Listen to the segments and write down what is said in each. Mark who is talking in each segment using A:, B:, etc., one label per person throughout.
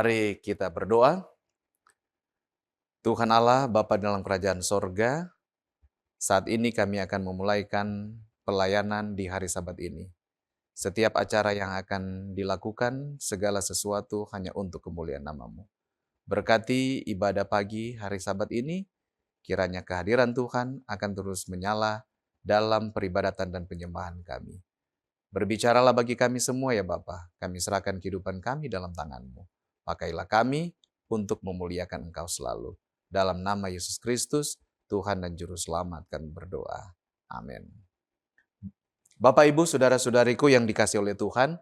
A: Mari kita berdoa. Tuhan Allah, Bapa dalam kerajaan sorga, saat ini kami akan memulaikan pelayanan di hari Sabat ini. Setiap acara yang akan dilakukan, segala sesuatu hanya untuk kemuliaan nama-Mu. Berkati ibadah pagi hari Sabat ini, kiranya kehadiran Tuhan akan terus menyala dalam peribadatan dan penyembahan kami. Berbicaralah bagi kami semua ya Bapa, kami serahkan kehidupan kami dalam tangan-Mu. Pakailah kami untuk memuliakan Engkau selalu. Dalam nama Yesus Kristus, Tuhan dan Juru Selamat kami berdoa. Amin. Bapak, Ibu, Saudara-saudariku yang dikasihi oleh Tuhan,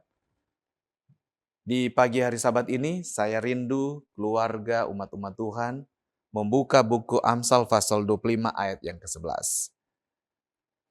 A: di pagi hari Sabat ini saya rindu keluarga umat-umat Tuhan membuka buku Amsal pasal 25 ayat yang ke-11.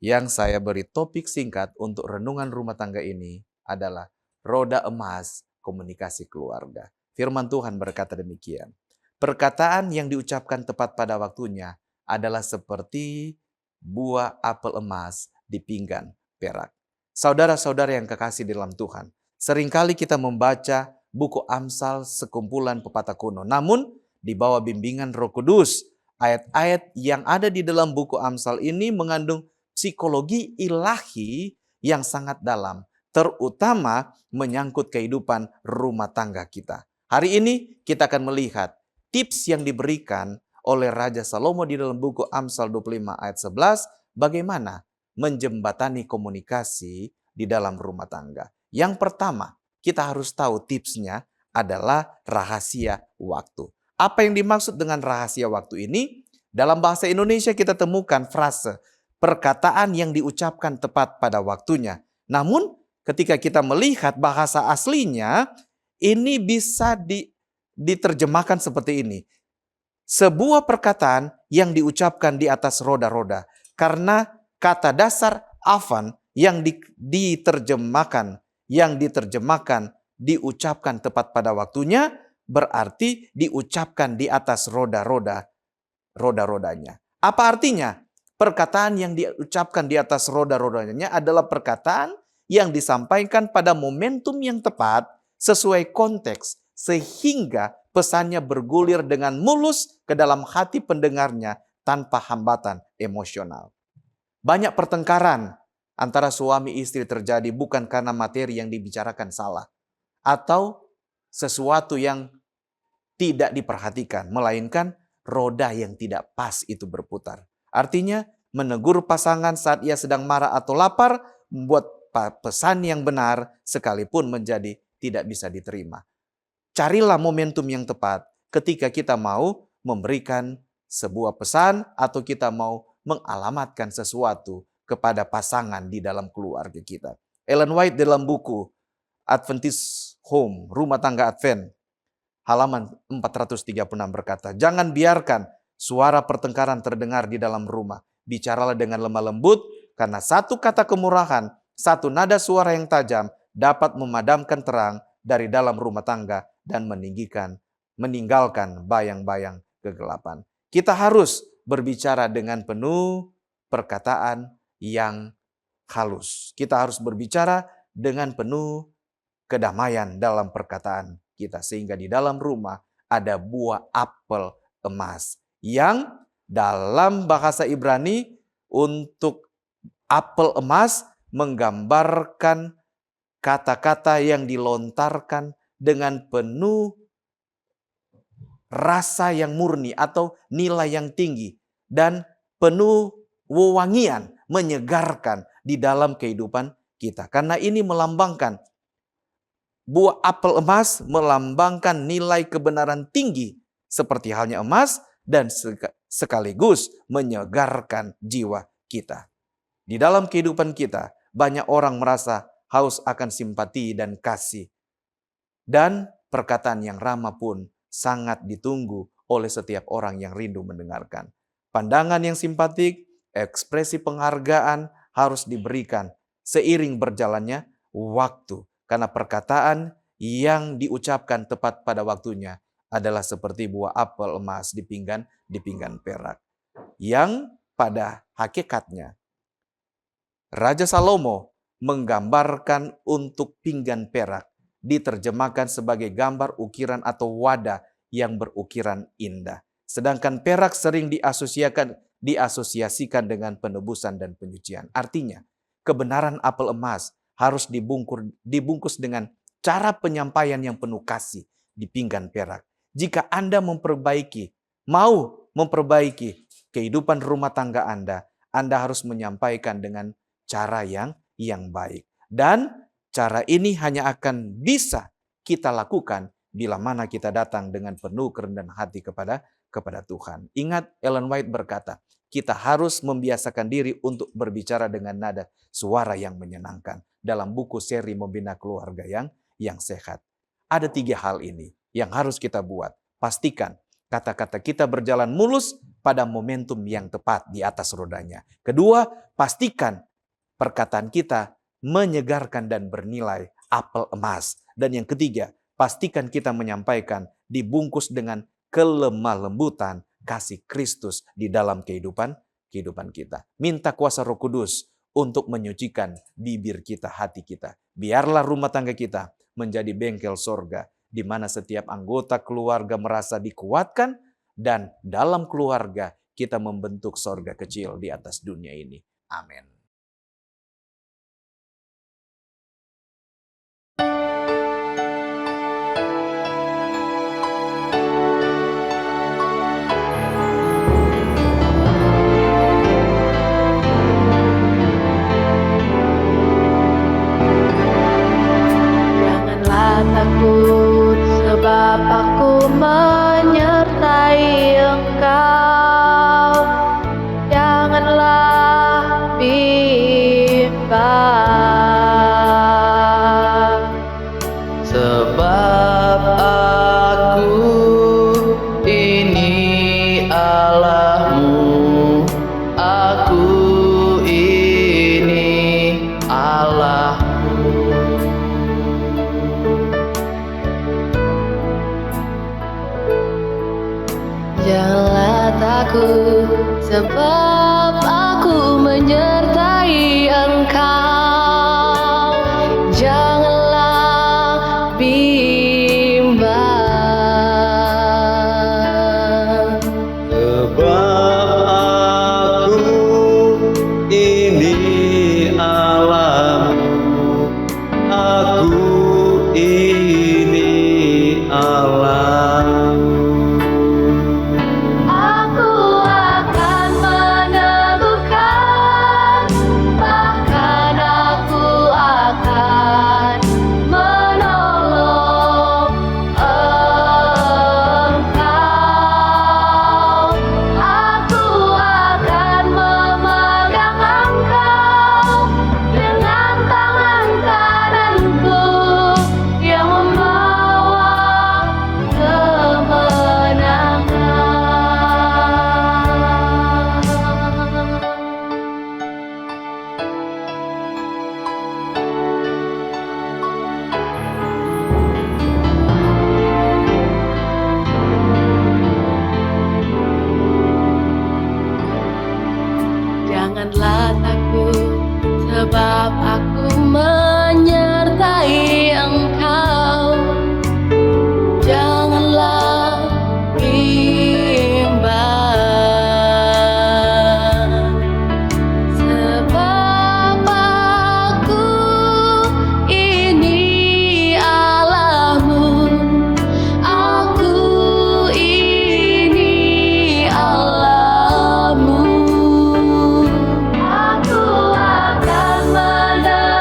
A: Yang saya beri topik singkat untuk renungan rumah tangga ini adalah roda emas komunikasi keluarga. Firman Tuhan berkata demikian. Perkataan yang diucapkan tepat pada waktunya adalah seperti buah apel emas di pinggan perak. Saudara-saudara yang kekasih di dalam Tuhan, seringkali kita membaca buku Amsal sekumpulan pepatah kuno. Namun, di bawah bimbingan Roh Kudus, ayat-ayat yang ada di dalam buku Amsal ini mengandung psikologi ilahi yang sangat dalam, terutama menyangkut kehidupan rumah tangga kita. Hari ini kita akan melihat tips yang diberikan oleh Raja Salomo di dalam buku Amsal 25 ayat 11, bagaimana menjembatani komunikasi di dalam rumah tangga. Yang pertama, kita harus tahu tipsnya adalah rahasia waktu. Apa yang dimaksud dengan rahasia waktu ini? Dalam bahasa Indonesia kita temukan frase perkataan yang diucapkan tepat pada waktunya. Namun ketika kita melihat bahasa aslinya, ini bisa diterjemahkan seperti ini. Sebuah perkataan yang diucapkan di atas roda-roda. Karena kata dasar avan yang diterjemahkan, diucapkan tepat pada waktunya, berarti diucapkan di atas roda-rodanya. Apa artinya? Perkataan yang diucapkan di atas roda-rodanya adalah perkataan yang disampaikan pada momentum yang tepat sesuai konteks, sehingga pesannya bergulir dengan mulus ke dalam hati pendengarnya tanpa hambatan emosional. Banyak pertengkaran antara suami istri terjadi bukan karena materi yang dibicarakan salah atau sesuatu yang tidak diperhatikan, melainkan roda yang tidak pas itu berputar. Artinya, menegur pasangan saat ia sedang marah atau lapar membuat pesan yang benar sekalipun menjadi tidak bisa diterima. Carilah momentum yang tepat ketika kita mau memberikan sebuah pesan atau kita mau mengalamatkan sesuatu kepada pasangan di dalam keluarga kita. Ellen White dalam buku Adventist Home, Rumah Tangga Advent, halaman 436 berkata, jangan biarkan suara pertengkaran terdengar di dalam rumah. Bicaralah dengan lemah lembut, karena satu kata kemurahan, satu nada suara yang tajam dapat memadamkan terang dari dalam rumah tangga dan meninggalkan bayang-bayang kegelapan. Kita harus berbicara dengan penuh perkataan yang halus. Kita harus berbicara dengan penuh kedamaian dalam perkataan kita. Sehingga di dalam rumah ada buah apel emas. Yang dalam bahasa Ibrani untuk apel emas menggambarkan kata-kata yang dilontarkan dengan penuh rasa yang murni atau nilai yang tinggi dan penuh wewangian, menyegarkan di dalam kehidupan kita. Karena ini melambangkan buah apel emas, melambangkan nilai kebenaran tinggi seperti halnya emas dan sekaligus menyegarkan jiwa kita. Di dalam kehidupan kita banyak orang merasa haus akan simpati dan kasih. Dan perkataan yang ramah pun sangat ditunggu oleh setiap orang yang rindu mendengarkan. Pandangan yang simpatik, ekspresi penghargaan harus diberikan seiring berjalannya waktu. Karena perkataan yang diucapkan tepat pada waktunya adalah seperti buah apel emas di pinggan perak. Yang pada hakikatnya Raja Salomo menggambarkan untuk pinggan perak diterjemahkan sebagai gambar, ukiran, atau wadah yang berukiran indah. Sedangkan perak sering diasosiasikan dengan penebusan dan penyucian. Artinya, kebenaran apel emas harus dibungkus dengan cara penyampaian yang penuh kasih di pinggan perak. Jika Anda mau memperbaiki kehidupan rumah tangga Anda harus menyampaikan dengan cara yang baik. Dan cara ini hanya akan bisa kita lakukan bila mana kita datang dengan penuh kerendahan hati kepada Tuhan. Ingat, Ellen White berkata, kita harus membiasakan diri untuk berbicara dengan nada suara yang menyenangkan. Dalam buku seri Membina Keluarga yang Sehat. Ada 3 hal ini yang harus kita buat. Pastikan kata-kata kita berjalan mulus pada momentum yang tepat di atas rodanya. Kedua, pastikan perkataan kita menyegarkan dan bernilai apel emas. Dan yang ketiga, pastikan kita menyampaikan dibungkus dengan kelemah lembutan kasih Kristus di dalam kehidupan kita. Minta kuasa Roh Kudus untuk menyucikan bibir kita, hati kita. Biarlah rumah tangga kita menjadi bengkel sorga, di mana setiap anggota keluarga merasa dikuatkan, dan dalam keluarga kita membentuk sorga kecil di atas dunia ini. Amin.
B: Takut sebab aku menyertai Engkau. Janganlah bimbang,
C: sebab aku ini Allahmu, aku ini Allahmu.
B: janganlah takut sebab aku menyertai Engkau. Janganlah bimbang,
C: Sebab aku ini Allahmu, aku ini Allahmu.
B: aku akan meneguhkan, bahkan aku akan menolong Engkau. Aku akan memegang Engkau dengan tangan kananku yang membawa kemenangan. Janganlah takut sebab aku menyertai Engkau. Janganlah bimbang, sebab aku ini Allahmu, aku ini Allahmu. Aku akan meneguhkan,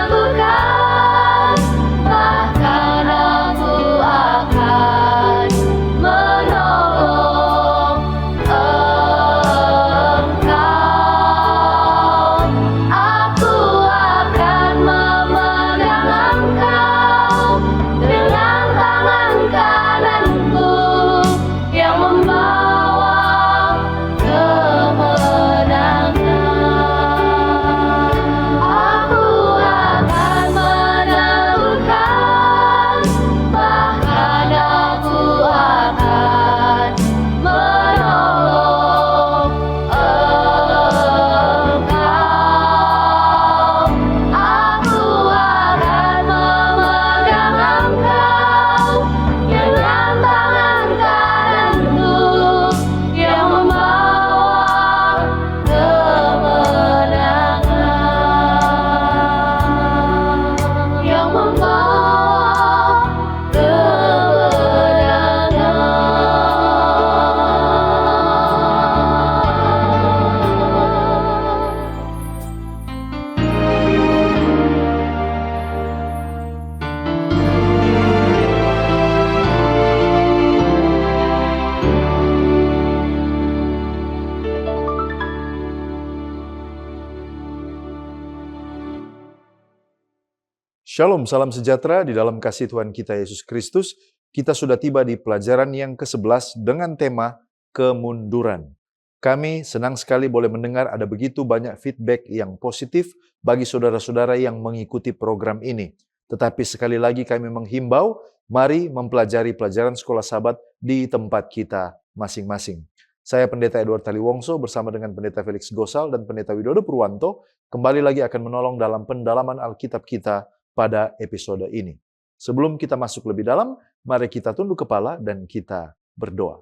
D: Shalom, salam sejahtera di dalam kasih Tuhan kita Yesus Kristus. Kita sudah tiba di pelajaran yang ke-11 dengan tema kemunduran. Kami senang sekali boleh mendengar ada begitu banyak feedback yang positif bagi saudara-saudara yang mengikuti program ini. Tetapi sekali lagi kami menghimbau, mari mempelajari pelajaran sekolah Sabat di tempat kita masing-masing. Saya Pendeta Edward Taliwongso bersama dengan Pendeta Felix Gosal dan Pendeta Widodo Purwanto kembali lagi akan menolong dalam pendalaman Alkitab kita pada episode ini. Sebelum kita masuk lebih dalam, mari kita tunduk kepala dan kita berdoa.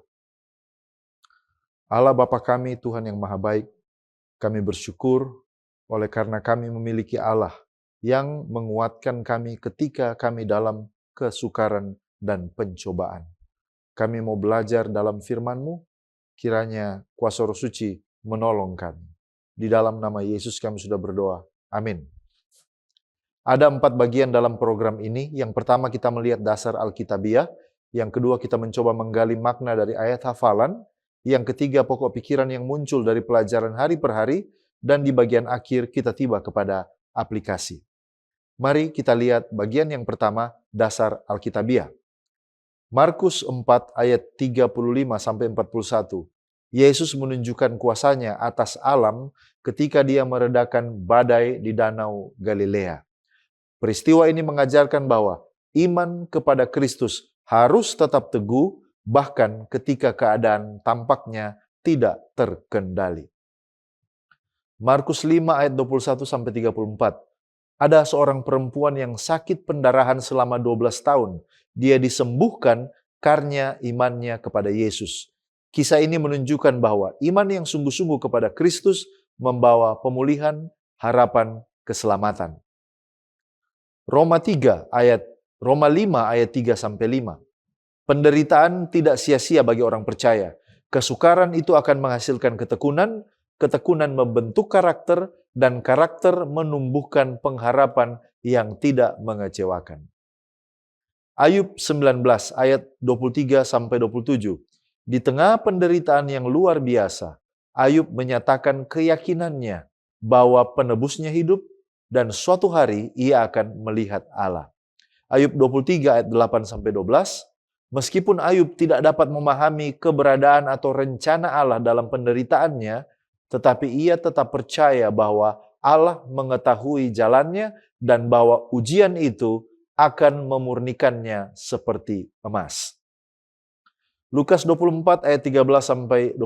D: Allah Bapa kami, Tuhan yang Maha Baik, kami bersyukur oleh karena kami memiliki Allah yang menguatkan kami ketika kami dalam kesukaran dan pencobaan. Kami mau belajar dalam firman-Mu, kiranya kuasa Roh Suci menolong kami. Di dalam nama Yesus kami sudah berdoa. Amin. Ada 4 bagian dalam program ini. Yang pertama kita melihat dasar Alkitabiah. Yang kedua kita mencoba menggali makna dari ayat hafalan. Yang ketiga pokok pikiran yang muncul dari pelajaran hari per hari. Dan di bagian akhir kita tiba kepada aplikasi. Mari kita lihat bagian yang pertama, dasar Alkitabiah. Markus 4 ayat 35-41. Yesus menunjukkan kuasanya atas alam ketika dia meredakan badai di Danau Galilea. Peristiwa ini mengajarkan bahwa iman kepada Kristus harus tetap teguh bahkan ketika keadaan tampaknya tidak terkendali. Markus 5 ayat 21-34. Ada seorang perempuan yang sakit pendarahan selama 12 tahun. Dia disembuhkan karena imannya kepada Yesus. Kisah ini menunjukkan bahwa iman yang sungguh-sungguh kepada Kristus membawa pemulihan, harapan, keselamatan. Roma 5 ayat 3-5. Penderitaan tidak sia-sia bagi orang percaya. Kesukaran itu akan menghasilkan ketekunan, ketekunan membentuk karakter, dan karakter menumbuhkan pengharapan yang tidak mengecewakan. Ayub 19 ayat 23-27. Di tengah penderitaan yang luar biasa, Ayub menyatakan keyakinannya bahwa penebusnya hidup dan suatu hari ia akan melihat Allah. Ayub 23 ayat 8-12. Meskipun Ayub tidak dapat memahami keberadaan atau rencana Allah dalam penderitaannya, tetapi ia tetap percaya bahwa Allah mengetahui jalannya dan bahwa ujian itu akan memurnikannya seperti emas. Lukas 24 ayat 13-27.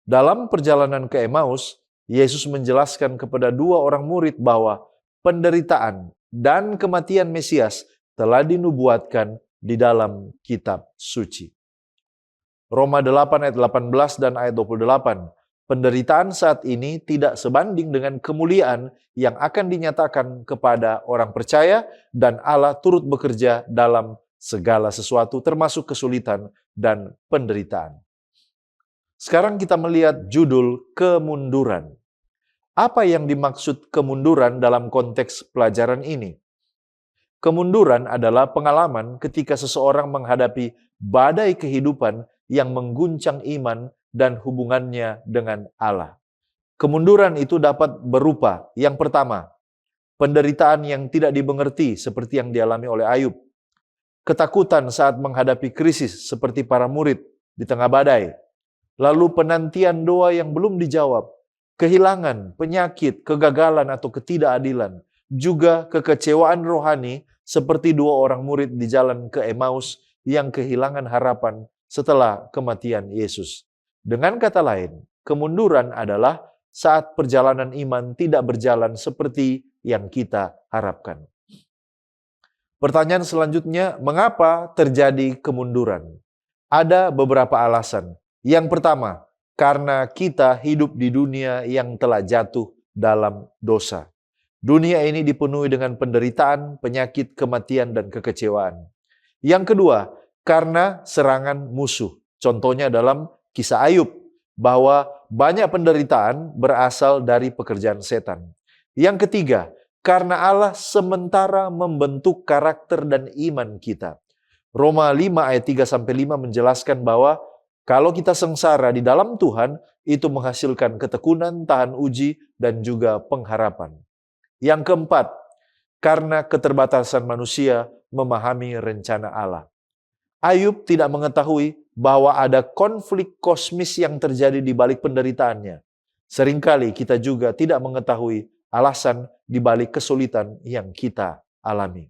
D: Dalam perjalanan ke Emmaus, Yesus menjelaskan kepada 2 orang murid bahwa penderitaan dan kematian Mesias telah dinubuatkan di dalam kitab suci. Roma 8 ayat 18 dan ayat 28. Penderitaan saat ini tidak sebanding dengan kemuliaan yang akan dinyatakan kepada orang percaya dan Allah turut bekerja dalam segala sesuatu termasuk kesulitan dan penderitaan. Sekarang kita melihat judul kemunduran. Apa yang dimaksud kemunduran dalam konteks pelajaran ini? Kemunduran adalah pengalaman ketika seseorang menghadapi badai kehidupan yang mengguncang iman dan hubungannya dengan Allah. Kemunduran itu dapat berupa, yang pertama, penderitaan yang tidak dimengerti seperti yang dialami oleh Ayub. Ketakutan saat menghadapi krisis seperti para murid di tengah badai. Lalu penantian doa yang belum dijawab. Kehilangan, penyakit, kegagalan atau ketidakadilan, juga kekecewaan rohani seperti 2 orang murid di jalan ke Emmaus yang kehilangan harapan setelah kematian Yesus. Dengan kata lain, kemunduran adalah saat perjalanan iman tidak berjalan seperti yang kita harapkan. Pertanyaan selanjutnya, mengapa terjadi kemunduran? Ada beberapa alasan. Yang pertama, karena kita hidup di dunia yang telah jatuh dalam dosa. Dunia ini dipenuhi dengan penderitaan, penyakit, kematian, dan kekecewaan. Yang kedua, karena serangan musuh. Contohnya dalam kisah Ayub, bahwa banyak penderitaan berasal dari pekerjaan setan. Yang ketiga, karena Allah sementara membentuk karakter dan iman kita. Roma 5 ayat 3-5 menjelaskan bahwa kalau kita sengsara di dalam Tuhan, itu menghasilkan ketekunan, tahan uji, dan juga pengharapan. Yang keempat, karena keterbatasan manusia memahami rencana Allah. Ayub tidak mengetahui bahwa ada konflik kosmis yang terjadi di balik penderitaannya. Seringkali kita juga tidak mengetahui alasan di balik kesulitan yang kita alami.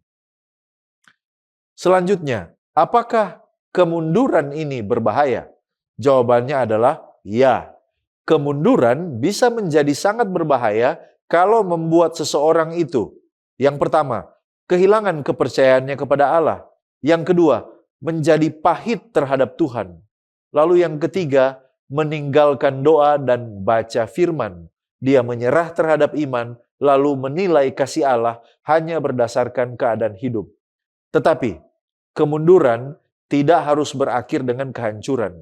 D: Selanjutnya, apakah kemunduran ini berbahaya? Jawabannya adalah ya. Kemunduran bisa menjadi sangat berbahaya kalau membuat seseorang itu, yang pertama, kehilangan kepercayaannya kepada Allah. Yang kedua, menjadi pahit terhadap Tuhan. Lalu yang ketiga, meninggalkan doa dan baca firman. Dia menyerah terhadap iman, lalu menilai kasih Allah hanya berdasarkan keadaan hidup. Tetapi, kemunduran tidak harus berakhir dengan kehancuran.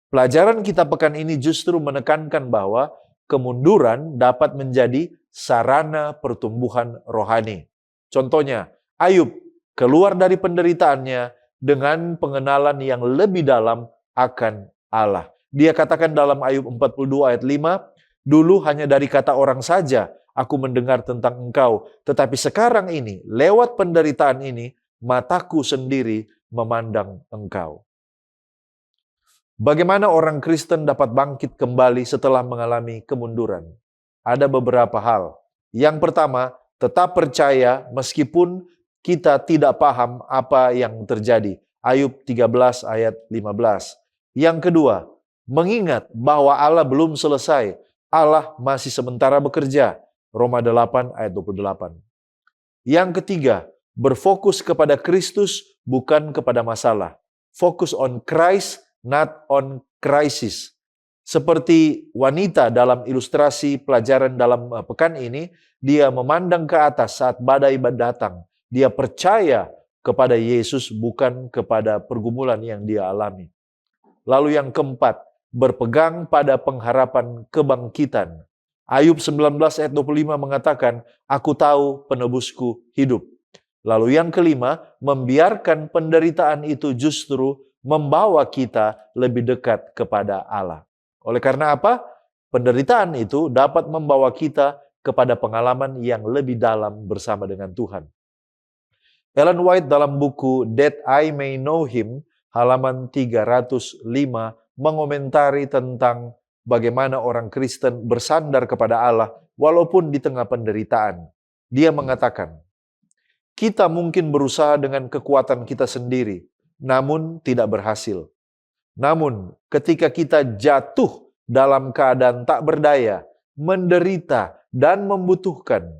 D: Pelajaran kita pekan ini justru menekankan bahwa kemunduran dapat menjadi sarana pertumbuhan rohani. Contohnya, Ayub keluar dari penderitaannya dengan pengenalan yang lebih dalam akan Allah. Dia katakan dalam Ayub 42 ayat 5, "Dulu hanya dari kata orang saja aku mendengar tentang engkau, tetapi sekarang ini, lewat penderitaan ini, mataku sendiri memandang engkau." Bagaimana orang Kristen dapat bangkit kembali setelah mengalami kemunduran? Ada beberapa hal. Yang pertama, tetap percaya meskipun kita tidak paham apa yang terjadi. Ayub 13 ayat 15. Yang kedua, mengingat bahwa Allah belum selesai. Allah masih sementara bekerja. Roma 8 ayat 28. Yang ketiga, berfokus kepada Kristus bukan kepada masalah. Focus on Christ, not on crisis. Seperti wanita dalam ilustrasi pelajaran dalam pekan ini, dia memandang ke atas saat badai datang. Dia percaya kepada Yesus bukan kepada pergumulan yang dia alami. Lalu yang keempat, berpegang pada pengharapan kebangkitan. Ayub 19 ayat 25 mengatakan, "Aku tahu penebusku hidup." Lalu yang kelima, membiarkan penderitaan itu justru membawa kita lebih dekat kepada Allah. Oleh karena apa? Penderitaan itu dapat membawa kita kepada pengalaman yang lebih dalam bersama dengan Tuhan. Ellen White dalam buku That I May Know Him, halaman 305, mengomentari tentang bagaimana orang Kristen bersandar kepada Allah walaupun di tengah penderitaan. Dia mengatakan, "Kita mungkin berusaha dengan kekuatan kita sendiri, namun tidak berhasil. Namun ketika kita jatuh dalam keadaan tak berdaya, menderita dan membutuhkan,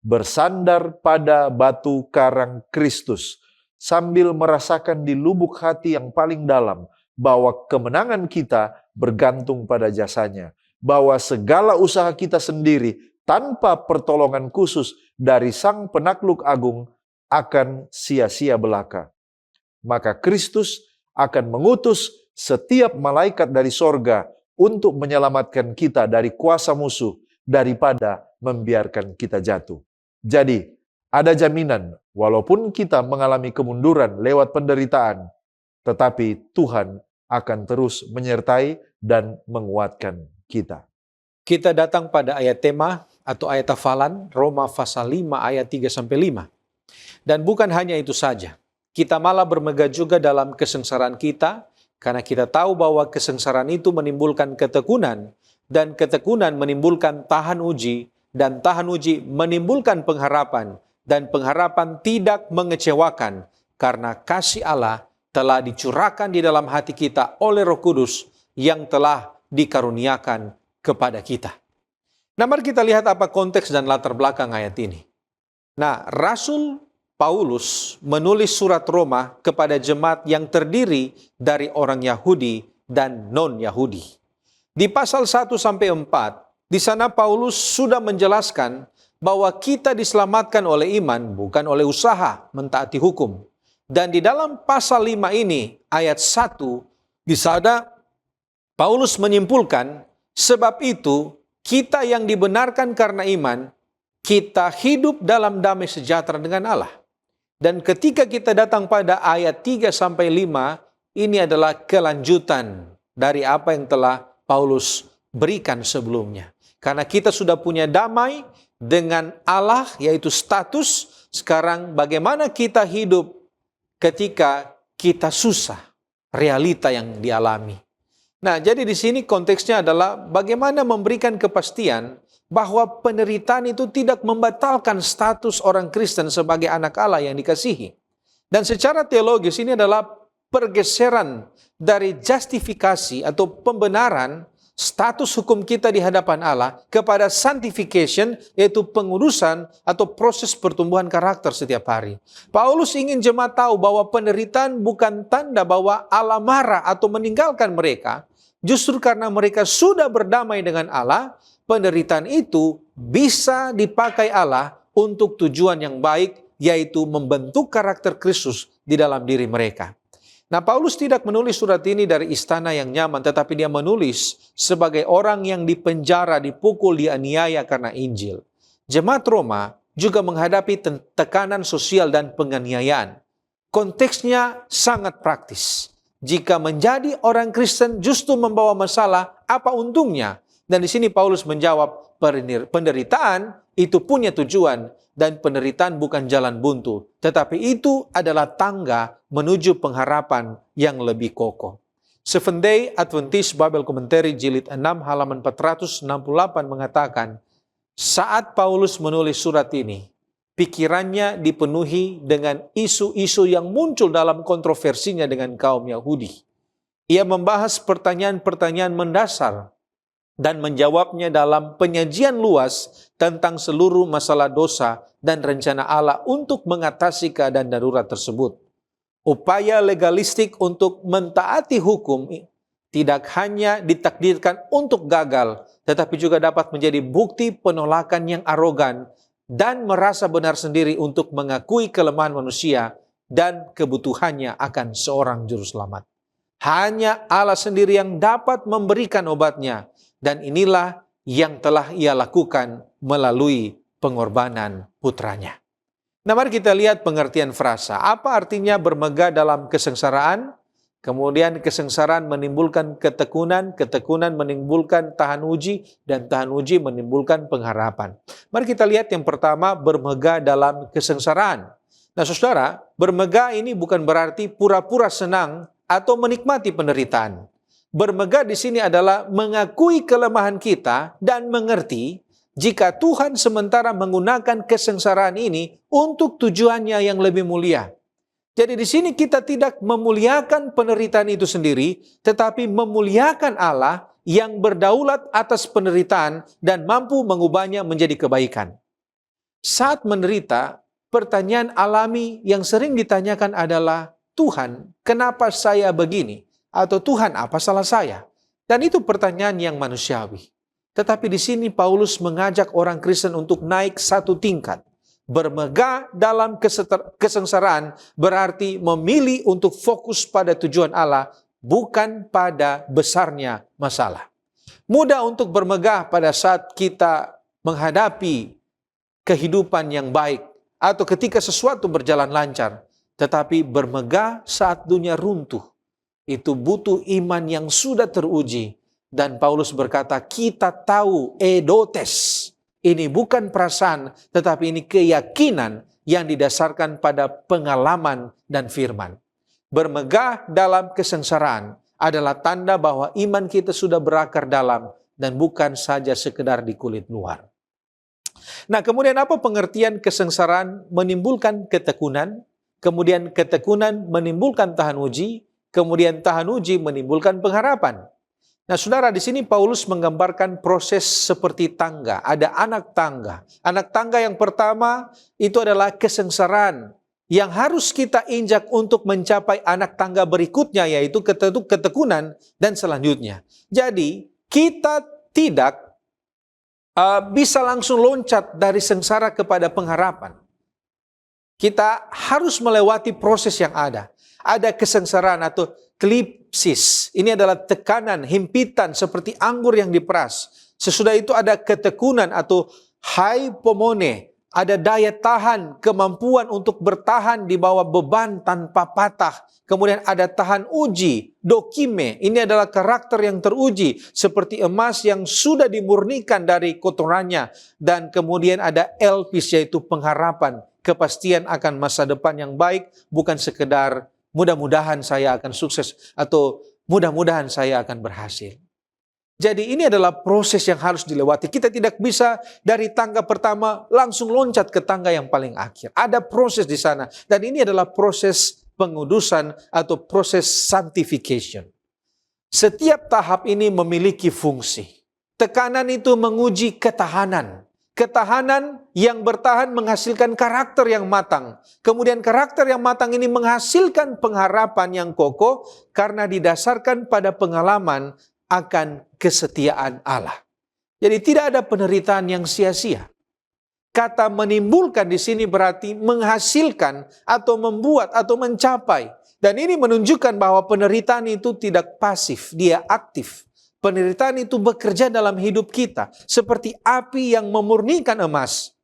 D: bersandar pada batu karang Kristus, sambil merasakan di lubuk hati yang paling dalam bahwa kemenangan kita bergantung pada jasanya, bahwa segala usaha kita sendiri tanpa pertolongan khusus dari Sang Penakluk Agung akan sia-sia belaka. Maka Kristus akan mengutus setiap malaikat dari sorga untuk menyelamatkan kita dari kuasa musuh daripada membiarkan kita jatuh." Jadi, ada jaminan walaupun kita mengalami kemunduran lewat penderitaan, tetapi Tuhan akan terus menyertai dan menguatkan kita.
E: Kita datang pada ayat tema atau ayat hafalan Roma pasal 5 ayat 3-5. Dan bukan hanya itu saja. Kita malah bermegah juga dalam kesengsaraan kita, karena kita tahu bahwa kesengsaraan itu menimbulkan ketekunan, dan ketekunan menimbulkan tahan uji, dan tahan uji menimbulkan pengharapan, dan pengharapan tidak mengecewakan, karena kasih Allah telah dicurahkan di dalam hati kita oleh Roh Kudus yang telah dikaruniakan kepada kita. Nah, mari kita lihat apa konteks dan latar belakang ayat ini. Nah, Rasul Paulus menulis surat Roma kepada jemaat yang terdiri dari orang Yahudi dan non-Yahudi. Di pasal 1-4, di sana Paulus sudah menjelaskan bahwa kita diselamatkan oleh iman, bukan oleh usaha mentaati hukum. Dan di dalam pasal 5 ini, ayat 1, di sana Paulus menyimpulkan, sebab itu kita yang dibenarkan karena iman, kita hidup dalam damai sejahtera dengan Allah. Dan ketika kita datang pada ayat 3-5, ini adalah kelanjutan dari apa yang telah Paulus berikan sebelumnya. Karena kita sudah punya damai dengan Allah, yaitu status. Sekarang bagaimana kita hidup ketika kita susah, realita yang dialami. Nah, jadi di sini konteksnya adalah bagaimana memberikan kepastian bahwa penderitaan itu tidak membatalkan status orang Kristen sebagai anak Allah yang dikasihi. Dan secara teologis ini adalah pergeseran dari justifikasi atau pembenaran status hukum kita di hadapan Allah kepada sanctification, yaitu pengurusan atau proses pertumbuhan karakter setiap hari. Paulus ingin jemaat tahu bahwa penderitaan bukan tanda bahwa Allah marah atau meninggalkan mereka. Justru karena mereka sudah berdamai dengan Allah, penderitaan itu bisa dipakai Allah untuk tujuan yang baik, yaitu membentuk karakter Kristus di dalam diri mereka. Nah, Paulus tidak menulis surat ini dari istana yang nyaman, tetapi dia menulis sebagai orang yang dipenjara, dipukul, dianiaya karena Injil. Jemaat Roma juga menghadapi tekanan sosial dan penganiayaan. Konteksnya sangat praktis. Jika menjadi orang Kristen justru membawa masalah, apa untungnya? Dan di sini Paulus menjawab, penderitaan itu punya tujuan, dan penderitaan bukan jalan buntu, tetapi itu adalah tangga menuju pengharapan yang lebih kokoh. Seventh Day Adventist Bible Commentary jilid 6 halaman 468 mengatakan, saat Paulus menulis surat ini, pikirannya dipenuhi dengan isu-isu yang muncul dalam kontroversinya dengan kaum Yahudi. Ia membahas pertanyaan-pertanyaan mendasar dan menjawabnya dalam penyajian luas tentang seluruh masalah dosa dan rencana Allah untuk mengatasi keadaan darurat tersebut. Upaya legalistik untuk mentaati hukum tidak hanya ditakdirkan untuk gagal, tetapi juga dapat menjadi bukti penolakan yang arogan dan merasa benar sendiri untuk mengakui kelemahan manusia dan kebutuhannya akan seorang juru selamat. Hanya Allah sendiri yang dapat memberikan obatnya, dan inilah yang telah ia lakukan melalui pengorbanan putranya. Nah, mari kita lihat pengertian frasa. Apa artinya bermegah dalam kesengsaraan? Kemudian kesengsaraan menimbulkan ketekunan, ketekunan menimbulkan tahan uji, dan tahan uji menimbulkan pengharapan. Mari kita lihat yang pertama, bermegah dalam kesengsaraan. Nah, saudara, bermegah ini bukan berarti pura-pura senang atau menikmati penderitaan. Bermegah di sini adalah mengakui kelemahan kita dan mengerti jika Tuhan sementara menggunakan kesengsaraan ini untuk tujuannya yang lebih mulia. Jadi di sini kita tidak memuliakan penderitaan itu sendiri, tetapi memuliakan Allah yang berdaulat atas penderitaan dan mampu mengubahnya menjadi kebaikan. Saat menderita, pertanyaan alami yang sering ditanyakan adalah, Tuhan, kenapa saya begini? Atau Tuhan, apa salah saya? Dan itu pertanyaan yang manusiawi. Tetapi di sini Paulus mengajak orang Kristen untuk naik satu tingkat. Bermegah dalam kesengsaraan berarti memilih untuk fokus pada tujuan Allah, bukan pada besarnya masalah. Mudah untuk bermegah pada saat kita menghadapi kehidupan yang baik atau ketika sesuatu berjalan lancar. Tetapi bermegah saat dunia runtuh, itu butuh iman yang sudah teruji. Dan Paulus berkata, kita tahu edotes. Ini bukan perasaan, tetapi ini keyakinan yang didasarkan pada pengalaman dan firman. Bermegah dalam kesengsaraan adalah tanda bahwa iman kita sudah berakar dalam dan bukan saja sekedar di kulit luar. Nah, kemudian apa pengertian kesengsaraan menimbulkan ketekunan, kemudian ketekunan menimbulkan tahan uji, kemudian tahan uji menimbulkan pengharapan. Nah, saudara, di sini Paulus menggambarkan proses seperti tangga. Ada anak tangga. Anak tangga yang pertama itu adalah kesengsaraan yang harus kita injak untuk mencapai anak tangga berikutnya, yaitu ketekunan dan selanjutnya. Jadi, kita tidak bisa langsung loncat dari sengsara kepada pengharapan. Kita harus melewati proses yang ada. Ada kesengsaraan atau klipsis. Ini adalah tekanan, himpitan seperti anggur yang diperas. Sesudah itu ada ketekunan atau hypomone. ada daya tahan, kemampuan untuk bertahan di bawah beban tanpa patah. Kemudian ada tahan uji, dokime. Ini adalah karakter yang teruji, seperti emas yang sudah dimurnikan dari kotorannya. Dan kemudian ada elpis, yaitu pengharapan, kepastian akan masa depan yang baik, bukan sekedar mudah-mudahan saya akan sukses atau mudah-mudahan saya akan berhasil. Jadi ini adalah proses yang harus dilewati. Kita tidak bisa dari tangga pertama langsung loncat ke tangga yang paling akhir. Ada proses di sana. Dan ini adalah proses pengudusan atau proses sanctification. Setiap tahap ini memiliki fungsi. Tekanan itu menguji ketahanan. Ketahanan yang bertahan menghasilkan karakter yang matang. Kemudian karakter yang matang ini menghasilkan pengharapan yang kokoh karena didasarkan pada pengalaman akan kesetiaan Allah. Jadi tidak ada penderitaan yang sia-sia. Kata menimbulkan di sini berarti menghasilkan atau membuat atau mencapai. Dan ini menunjukkan bahwa penderitaan itu tidak pasif, dia aktif. Penderitaan itu bekerja dalam hidup kita seperti api yang memurnikan emas.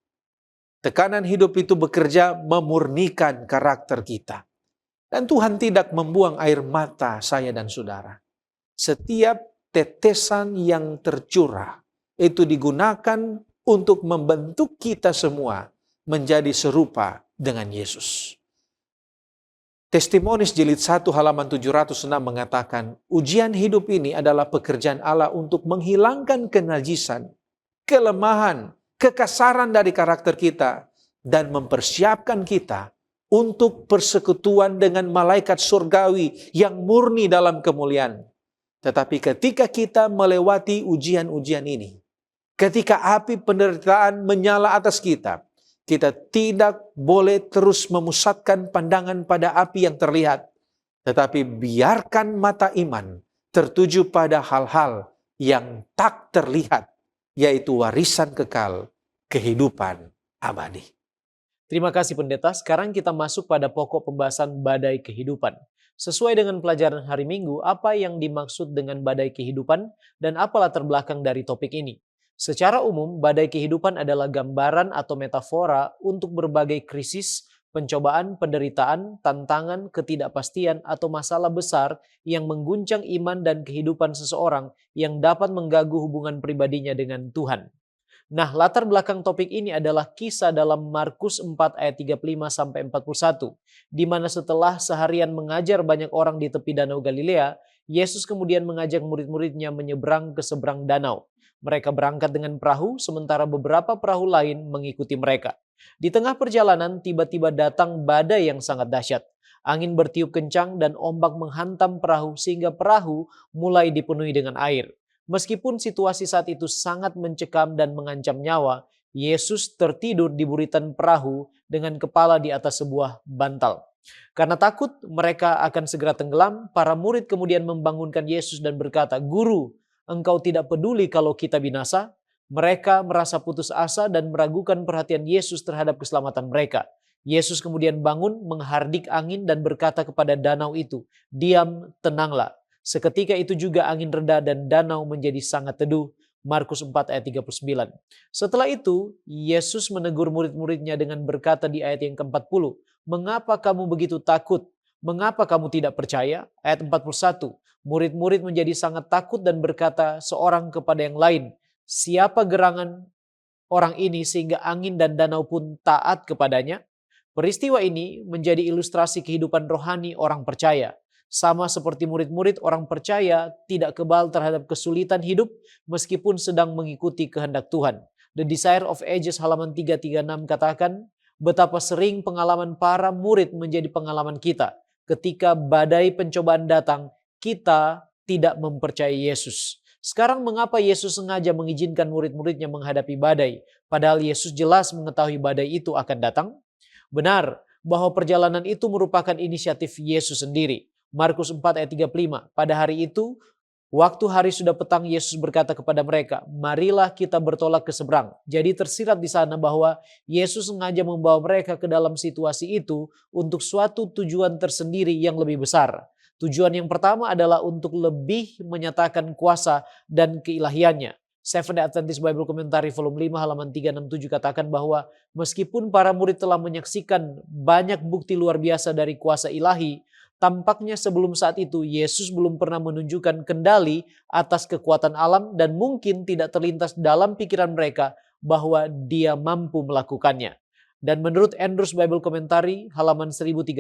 E: Tekanan hidup itu bekerja memurnikan karakter kita. Dan Tuhan tidak membuang air mata saya dan saudara. Setiap tetesan yang tercurah itu digunakan untuk membentuk kita semua menjadi serupa dengan Yesus. Testimonis jilid 1 halaman 706 mengatakan, ujian hidup ini adalah pekerjaan Allah untuk menghilangkan kenajisan, kelemahan, kekasaran dari karakter kita dan mempersiapkan kita untuk persekutuan dengan malaikat surgawi yang murni dalam kemuliaan. Tetapi ketika kita melewati ujian-ujian ini, ketika api penderitaan menyala atas kita, kita tidak boleh terus memusatkan pandangan pada api yang terlihat, tetapi biarkan mata iman tertuju pada hal-hal yang tak terlihat, yaitu warisan kekal, kehidupan abadi.
F: Terima kasih pendeta. Sekarang kita masuk pada pokok pembahasan badai kehidupan. Sesuai dengan pelajaran hari Minggu, apa yang dimaksud dengan badai kehidupan dan apa latar belakang dari topik ini? Secara umum, badai kehidupan adalah gambaran atau metafora untuk berbagai krisis, pencobaan, penderitaan, tantangan, ketidakpastian, atau masalah besar yang mengguncang iman dan kehidupan seseorang yang dapat mengganggu hubungan pribadinya dengan Tuhan. Nah, latar belakang topik ini adalah kisah dalam Markus 4 ayat 35-41, di mana setelah seharian mengajar banyak orang di tepi danau Galilea, Yesus kemudian mengajak murid-muridnya menyeberang ke seberang danau. Mereka berangkat dengan perahu, sementara beberapa perahu lain mengikuti mereka. Di tengah perjalanan, tiba-tiba datang badai yang sangat dahsyat. Angin bertiup kencang dan ombak menghantam perahu sehingga perahu mulai dipenuhi dengan air. Meskipun situasi saat itu sangat mencekam dan mengancam nyawa, Yesus tertidur di buritan perahu dengan kepala di atas sebuah bantal. Karena takut mereka akan segera tenggelam, para murid kemudian membangunkan Yesus dan berkata, "Guru, Engkau tidak peduli kalau kita binasa?" Mereka merasa putus asa dan meragukan perhatian Yesus terhadap keselamatan mereka. Yesus kemudian bangun, menghardik angin dan berkata kepada danau itu, "Diam, tenanglah." Seketika itu juga angin reda dan danau menjadi sangat teduh. Markus 4 ayat 39. Setelah itu, Yesus menegur murid-muridnya dengan berkata di ayat yang ke-40, "Mengapa kamu begitu takut? Mengapa kamu tidak percaya?" Ayat 41. Murid-murid menjadi sangat takut dan berkata seorang kepada yang lain, "Siapa gerangan orang ini sehingga angin dan danau pun taat kepadanya?" Peristiwa ini menjadi ilustrasi kehidupan rohani orang percaya. Sama seperti murid-murid, orang percaya tidak kebal terhadap kesulitan hidup meskipun sedang mengikuti kehendak Tuhan. The Desire of Ages halaman 336 katakan, betapa sering pengalaman para murid menjadi pengalaman kita. Ketika badai pencobaan datang, kita tidak mempercayai Yesus. Sekarang mengapa Yesus sengaja mengizinkan murid-muridnya menghadapi badai, padahal Yesus jelas mengetahui badai itu akan datang? Benar bahwa perjalanan itu merupakan inisiatif Yesus sendiri. Markus 4 ayat 35, pada hari itu, waktu hari sudah petang, Yesus berkata kepada mereka, "Marilah kita bertolak ke seberang." Jadi tersirat di sana bahwa Yesus sengaja membawa mereka ke dalam situasi itu untuk suatu tujuan tersendiri yang lebih besar. Tujuan yang pertama adalah untuk lebih menyatakan kuasa dan keilahiannya. Seventh-day Adventist Bible Commentary volume 5 halaman 367 katakan bahwa meskipun para murid telah menyaksikan banyak bukti luar biasa dari kuasa ilahi, tampaknya sebelum saat itu Yesus belum pernah menunjukkan kendali atas kekuatan alam dan mungkin tidak terlintas dalam pikiran mereka bahwa dia mampu melakukannya. Dan menurut Andrews Bible Commentary halaman 1300,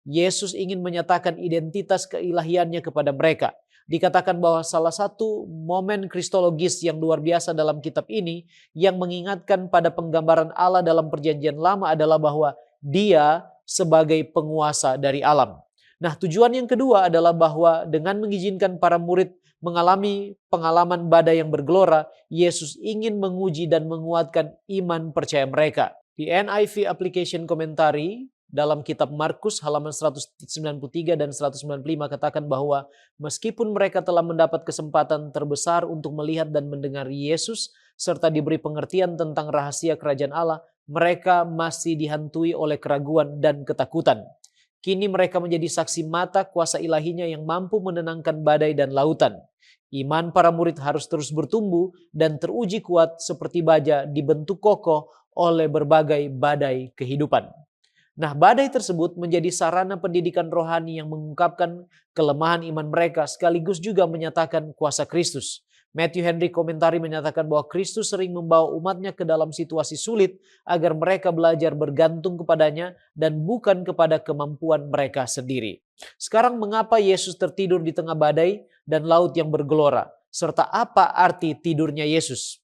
F: Yesus ingin menyatakan identitas keilahiannya kepada mereka. Dikatakan bahwa salah satu momen kristologis yang luar biasa dalam kitab ini yang mengingatkan pada penggambaran Allah dalam perjanjian lama adalah bahwa dia sebagai penguasa dari alam. Nah, tujuan yang kedua adalah bahwa dengan mengizinkan para murid mengalami pengalaman badai yang bergelora, Yesus ingin menguji dan menguatkan iman percaya mereka. Di NIV Application Commentary dalam kitab Markus halaman 193 dan 195 katakan bahwa meskipun mereka telah mendapat kesempatan terbesar untuk melihat dan mendengar Yesus serta diberi pengertian tentang rahasia kerajaan Allah, mereka masih dihantui oleh keraguan dan ketakutan. Kini mereka menjadi saksi mata kuasa ilahinya yang mampu menenangkan badai dan lautan. Iman para murid harus terus bertumbuh dan teruji kuat seperti baja dibentuk kokoh oleh berbagai badai kehidupan. Nah, badai tersebut menjadi sarana pendidikan rohani yang mengungkapkan kelemahan iman mereka sekaligus juga menyatakan kuasa Kristus. Matthew Henry Komentari menyatakan bahwa Kristus sering membawa umatnya ke dalam situasi sulit agar mereka belajar bergantung kepadanya dan bukan kepada kemampuan mereka sendiri. Sekarang mengapa Yesus tertidur di tengah badai dan laut yang bergelora? Serta apa arti tidurnya Yesus?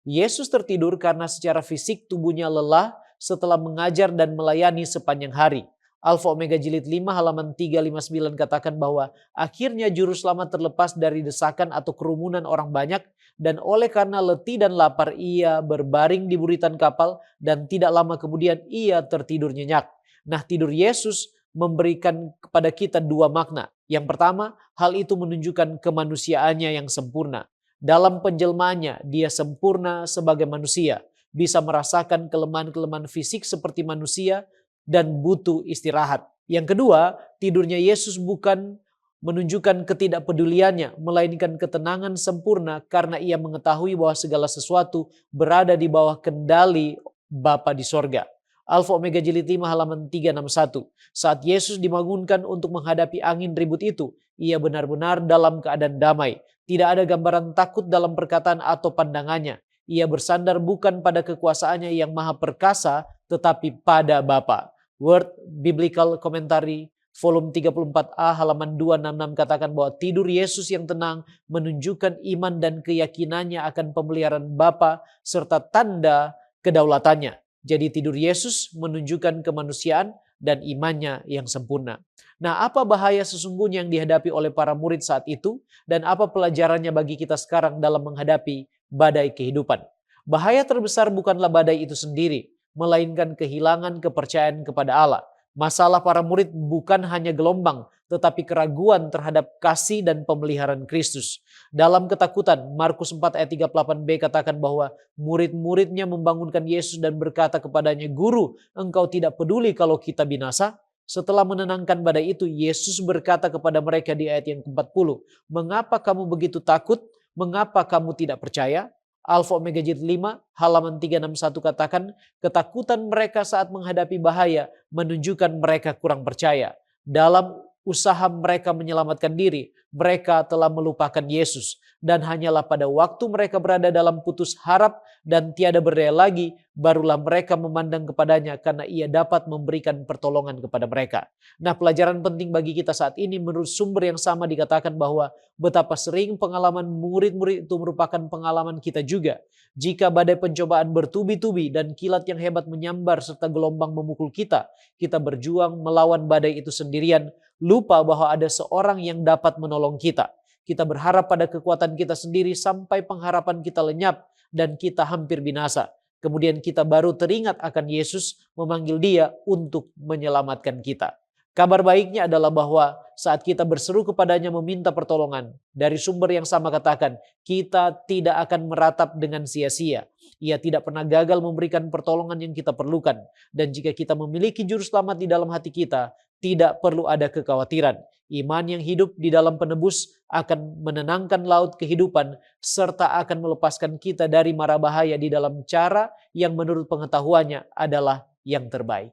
F: Yesus tertidur karena secara fisik tubuhnya lelah setelah mengajar dan melayani sepanjang hari. Alfa Omega Jilid 5 halaman 359 katakan bahwa akhirnya juru selamat terlepas dari desakan atau kerumunan orang banyak dan oleh karena letih dan lapar ia berbaring di buritan kapal dan tidak lama kemudian ia tertidur nyenyak. Nah, tidur Yesus memberikan kepada kita dua makna. Yang pertama, hal itu menunjukkan kemanusiaannya yang sempurna. Dalam penjelmaannya, dia sempurna sebagai manusia, bisa merasakan kelemahan-kelemahan fisik seperti manusia dan butuh istirahat. Yang kedua, tidurnya Yesus bukan menunjukkan ketidakpeduliannya, melainkan ketenangan sempurna karena ia mengetahui bahwa segala sesuatu berada di bawah kendali Bapa di sorga. Alfa Omega Jilid 5 halaman 361. Saat Yesus dibangunkan untuk menghadapi angin ribut itu, ia benar-benar dalam keadaan damai. Tidak ada gambaran takut dalam perkataan atau pandangannya. Ia bersandar bukan pada kekuasaannya yang maha perkasa, tetapi pada Bapa. Word Biblical Commentary volume 34a halaman 266 katakan bahwa tidur Yesus yang tenang menunjukkan iman dan keyakinannya akan pemeliharaan Bapa serta tanda kedaulatannya. Jadi tidur Yesus menunjukkan kemanusiaan dan imannya yang sempurna. Nah, apa bahaya sesungguhnya yang dihadapi oleh para murid saat itu dan apa pelajarannya bagi kita sekarang dalam menghadapi badai kehidupan? Bahaya terbesar bukanlah badai itu sendiri, melainkan kehilangan kepercayaan kepada Allah. Masalah para murid bukan hanya gelombang, tetapi keraguan terhadap kasih dan pemeliharaan Kristus. Dalam ketakutan, Markus 4 ayat 38b katakan bahwa murid-muridnya membangunkan Yesus dan berkata kepadanya, "Guru, engkau tidak peduli kalau kita binasa?" Setelah menenangkan badai itu, Yesus berkata kepada mereka di ayat yang ke-40, "Mengapa kamu begitu takut? Mengapa kamu tidak percaya?" Alfa Omega Jilid 5 halaman 361 katakan, ketakutan mereka saat menghadapi bahaya menunjukkan mereka kurang percaya. Dalam usaha mereka menyelamatkan diri, mereka telah melupakan Yesus. Dan hanyalah pada waktu mereka berada dalam putus harap dan tiada berdaya lagi, barulah mereka memandang kepadanya karena ia dapat memberikan pertolongan kepada mereka. Nah, pelajaran penting bagi kita saat ini menurut sumber yang sama dikatakan bahwa betapa sering pengalaman murid-murid itu merupakan pengalaman kita juga. Jika badai pencobaan bertubi-tubi dan kilat yang hebat menyambar serta gelombang memukul kita, kita berjuang melawan badai itu sendirian, lupa bahwa ada seorang yang dapat menolong kita. Kita berharap pada kekuatan kita sendiri sampai pengharapan kita lenyap dan kita hampir binasa. Kemudian kita baru teringat akan Yesus memanggil dia untuk menyelamatkan kita. Kabar baiknya adalah bahwa saat kita berseru kepadanya meminta pertolongan, dari sumber yang sama katakan, kita tidak akan meratap dengan sia-sia. Ia tidak pernah gagal memberikan pertolongan yang kita perlukan. Dan jika kita memiliki juru selamat di dalam hati kita, tidak perlu ada kekhawatiran. Iman yang hidup di dalam penebus akan menenangkan laut kehidupan serta akan melepaskan kita dari mara bahaya di dalam cara yang menurut pengetahuannya adalah yang terbaik.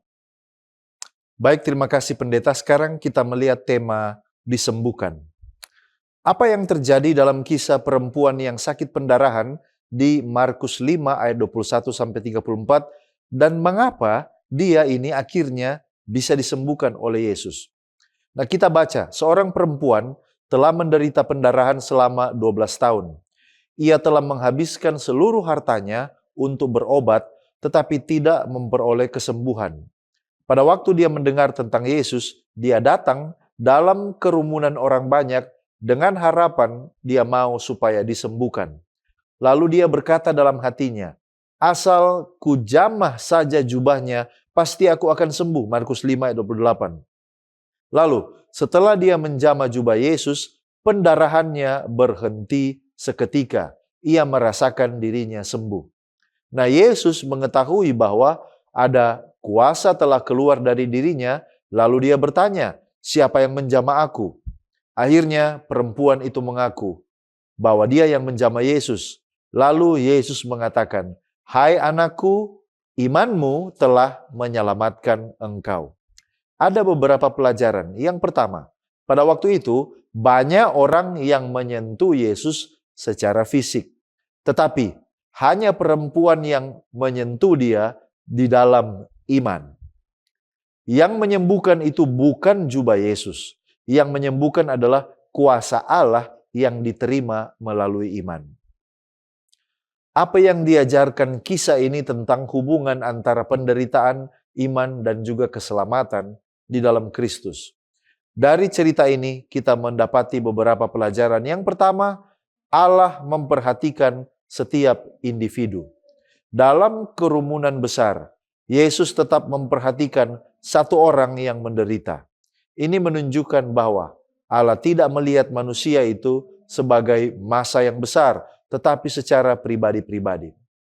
D: Baik, terima kasih pendeta. Sekarang kita melihat tema disembuhkan. Apa yang terjadi dalam kisah perempuan yang sakit pendarahan di Markus 5 ayat 21-34 dan mengapa dia ini akhirnya bisa disembuhkan oleh Yesus. Nah, kita baca, seorang perempuan telah menderita pendarahan selama 12 tahun. Ia telah menghabiskan seluruh hartanya untuk berobat, tetapi tidak memperoleh kesembuhan. Pada waktu dia mendengar tentang Yesus, dia datang dalam kerumunan orang banyak dengan harapan dia mau supaya disembuhkan. Lalu dia berkata dalam hatinya, asal ku jamah saja jubahnya, pasti aku akan sembuh. Markus 5 ayat 28. Lalu setelah dia menjamah jubah Yesus, pendarahannya berhenti seketika. Ia merasakan dirinya sembuh. Nah, Yesus mengetahui bahwa ada kuasa telah keluar dari dirinya, lalu dia bertanya, siapa yang menjamah aku? Akhirnya perempuan itu mengaku bahwa dia yang menjamah Yesus. Lalu Yesus mengatakan, hai anakku, imanmu telah menyelamatkan engkau. Ada beberapa pelajaran. Yang pertama, pada waktu itu banyak orang yang menyentuh Yesus secara fisik. Tetapi hanya perempuan yang menyentuh dia di dalam iman. Yang menyembuhkan itu bukan jubah Yesus. Yang menyembuhkan adalah kuasa Allah yang diterima melalui iman. Apa yang diajarkan kisah ini tentang hubungan antara penderitaan, iman, dan juga keselamatan di dalam Kristus. Dari cerita ini kita mendapati beberapa pelajaran. Yang pertama, Allah memperhatikan setiap individu. Dalam kerumunan besar, Yesus tetap memperhatikan satu orang yang menderita. Ini menunjukkan bahwa Allah tidak melihat manusia itu sebagai massa yang besar, tetapi secara pribadi-pribadi.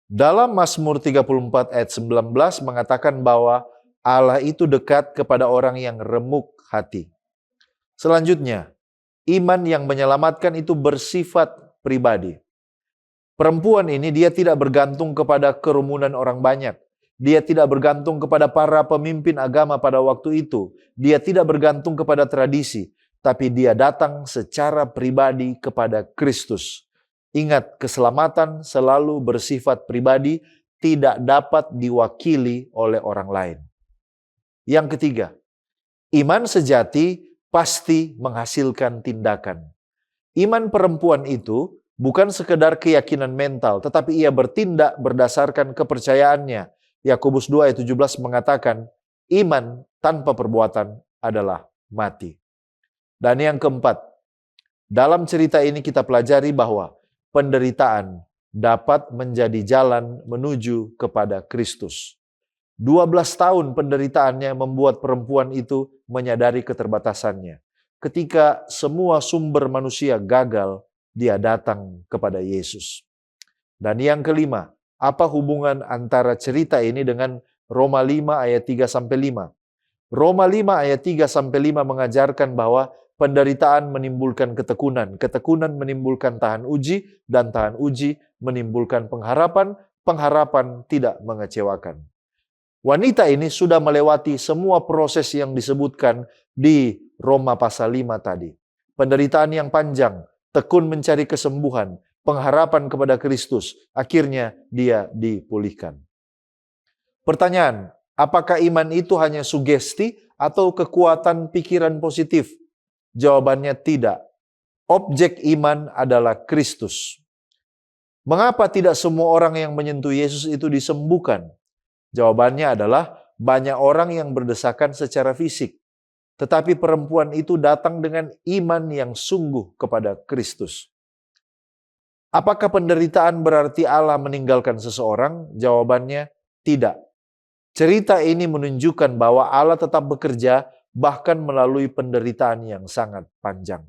D: Dalam Mazmur 34 ayat 19 mengatakan bahwa Allah itu dekat kepada orang yang remuk hati. Selanjutnya, iman yang menyelamatkan itu bersifat pribadi. Perempuan ini dia tidak bergantung kepada kerumunan orang banyak. Dia tidak bergantung kepada para pemimpin agama pada waktu itu. Dia tidak bergantung kepada tradisi. Tapi dia datang secara pribadi kepada Kristus. Ingat, keselamatan selalu bersifat pribadi, tidak dapat diwakili oleh orang lain. Yang ketiga, iman sejati pasti menghasilkan tindakan. Iman perempuan itu bukan sekedar keyakinan mental, tetapi ia bertindak berdasarkan kepercayaannya. Yakobus 2 ayat 17 mengatakan, iman tanpa perbuatan adalah mati. Dan yang keempat, dalam cerita ini kita pelajari bahwa penderitaan dapat menjadi jalan menuju kepada Kristus. 12 tahun penderitaannya membuat perempuan itu menyadari keterbatasannya. Ketika semua sumber manusia gagal, dia datang kepada Yesus. Dan yang kelima, apa hubungan antara cerita ini dengan Roma 5 ayat 3-5? Roma 5 ayat 3-5 mengajarkan bahwa penderitaan menimbulkan ketekunan, ketekunan menimbulkan tahan uji, dan tahan uji menimbulkan pengharapan, pengharapan tidak mengecewakan. Wanita ini sudah melewati semua proses yang disebutkan di Roma pasal 5 tadi. Penderitaan yang panjang, tekun mencari kesembuhan, pengharapan kepada Kristus, akhirnya dia dipulihkan. Pertanyaan, apakah iman itu hanya sugesti atau kekuatan pikiran positif? Jawabannya tidak. Objek iman adalah Kristus. Mengapa tidak semua orang yang menyentuh Yesus itu disembuhkan? Jawabannya adalah banyak orang yang berdesakan secara fisik. Tetapi perempuan itu datang dengan iman yang sungguh kepada Kristus. Apakah penderitaan berarti Allah meninggalkan seseorang? Jawabannya tidak. Cerita ini menunjukkan bahwa Allah tetap bekerja bahkan melalui penderitaan yang sangat panjang.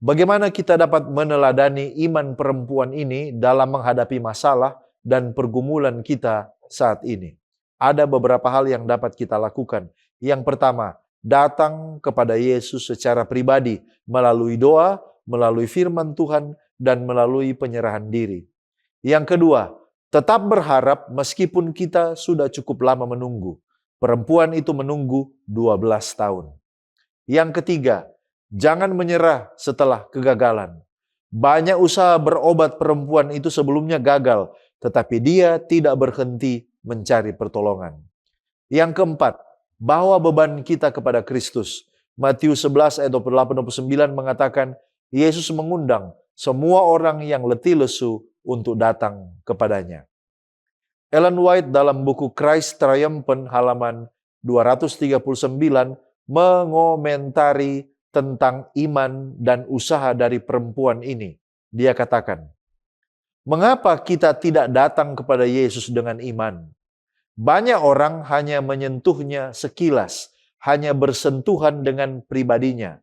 D: Bagaimana kita dapat meneladani iman perempuan ini dalam menghadapi masalah dan pergumulan kita saat ini? Ada beberapa hal yang dapat kita lakukan. Yang pertama, datang kepada Yesus secara pribadi melalui doa, melalui firman Tuhan, dan melalui penyerahan diri. Yang kedua, tetap berharap meskipun kita sudah cukup lama menunggu. Perempuan itu menunggu 12 tahun. Yang ketiga, jangan menyerah setelah kegagalan. Banyak usaha berobat perempuan itu sebelumnya gagal, tetapi dia tidak berhenti mencari pertolongan. Yang keempat, bawa beban kita kepada Kristus. Matius 11 ayat 28-29 mengatakan, Yesus mengundang semua orang yang letih lesu untuk datang kepadanya. Ellen White dalam buku Christ Triumphant halaman 239 mengomentari tentang iman dan usaha dari perempuan ini. Dia katakan, mengapa kita tidak datang kepada Yesus dengan iman? Banyak orang hanya menyentuhnya sekilas, hanya bersentuhan dengan pribadinya.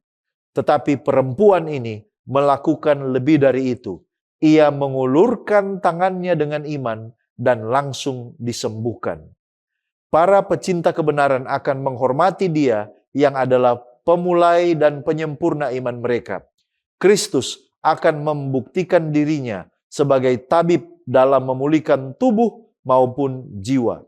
D: Tetapi perempuan ini melakukan lebih dari itu. Ia mengulurkan tangannya dengan iman dan langsung disembuhkan. Para pecinta kebenaran akan menghormati dia yang adalah pemulai dan penyempurna iman mereka. Kristus akan membuktikan dirinya sebagai tabib dalam memulihkan tubuh maupun jiwa.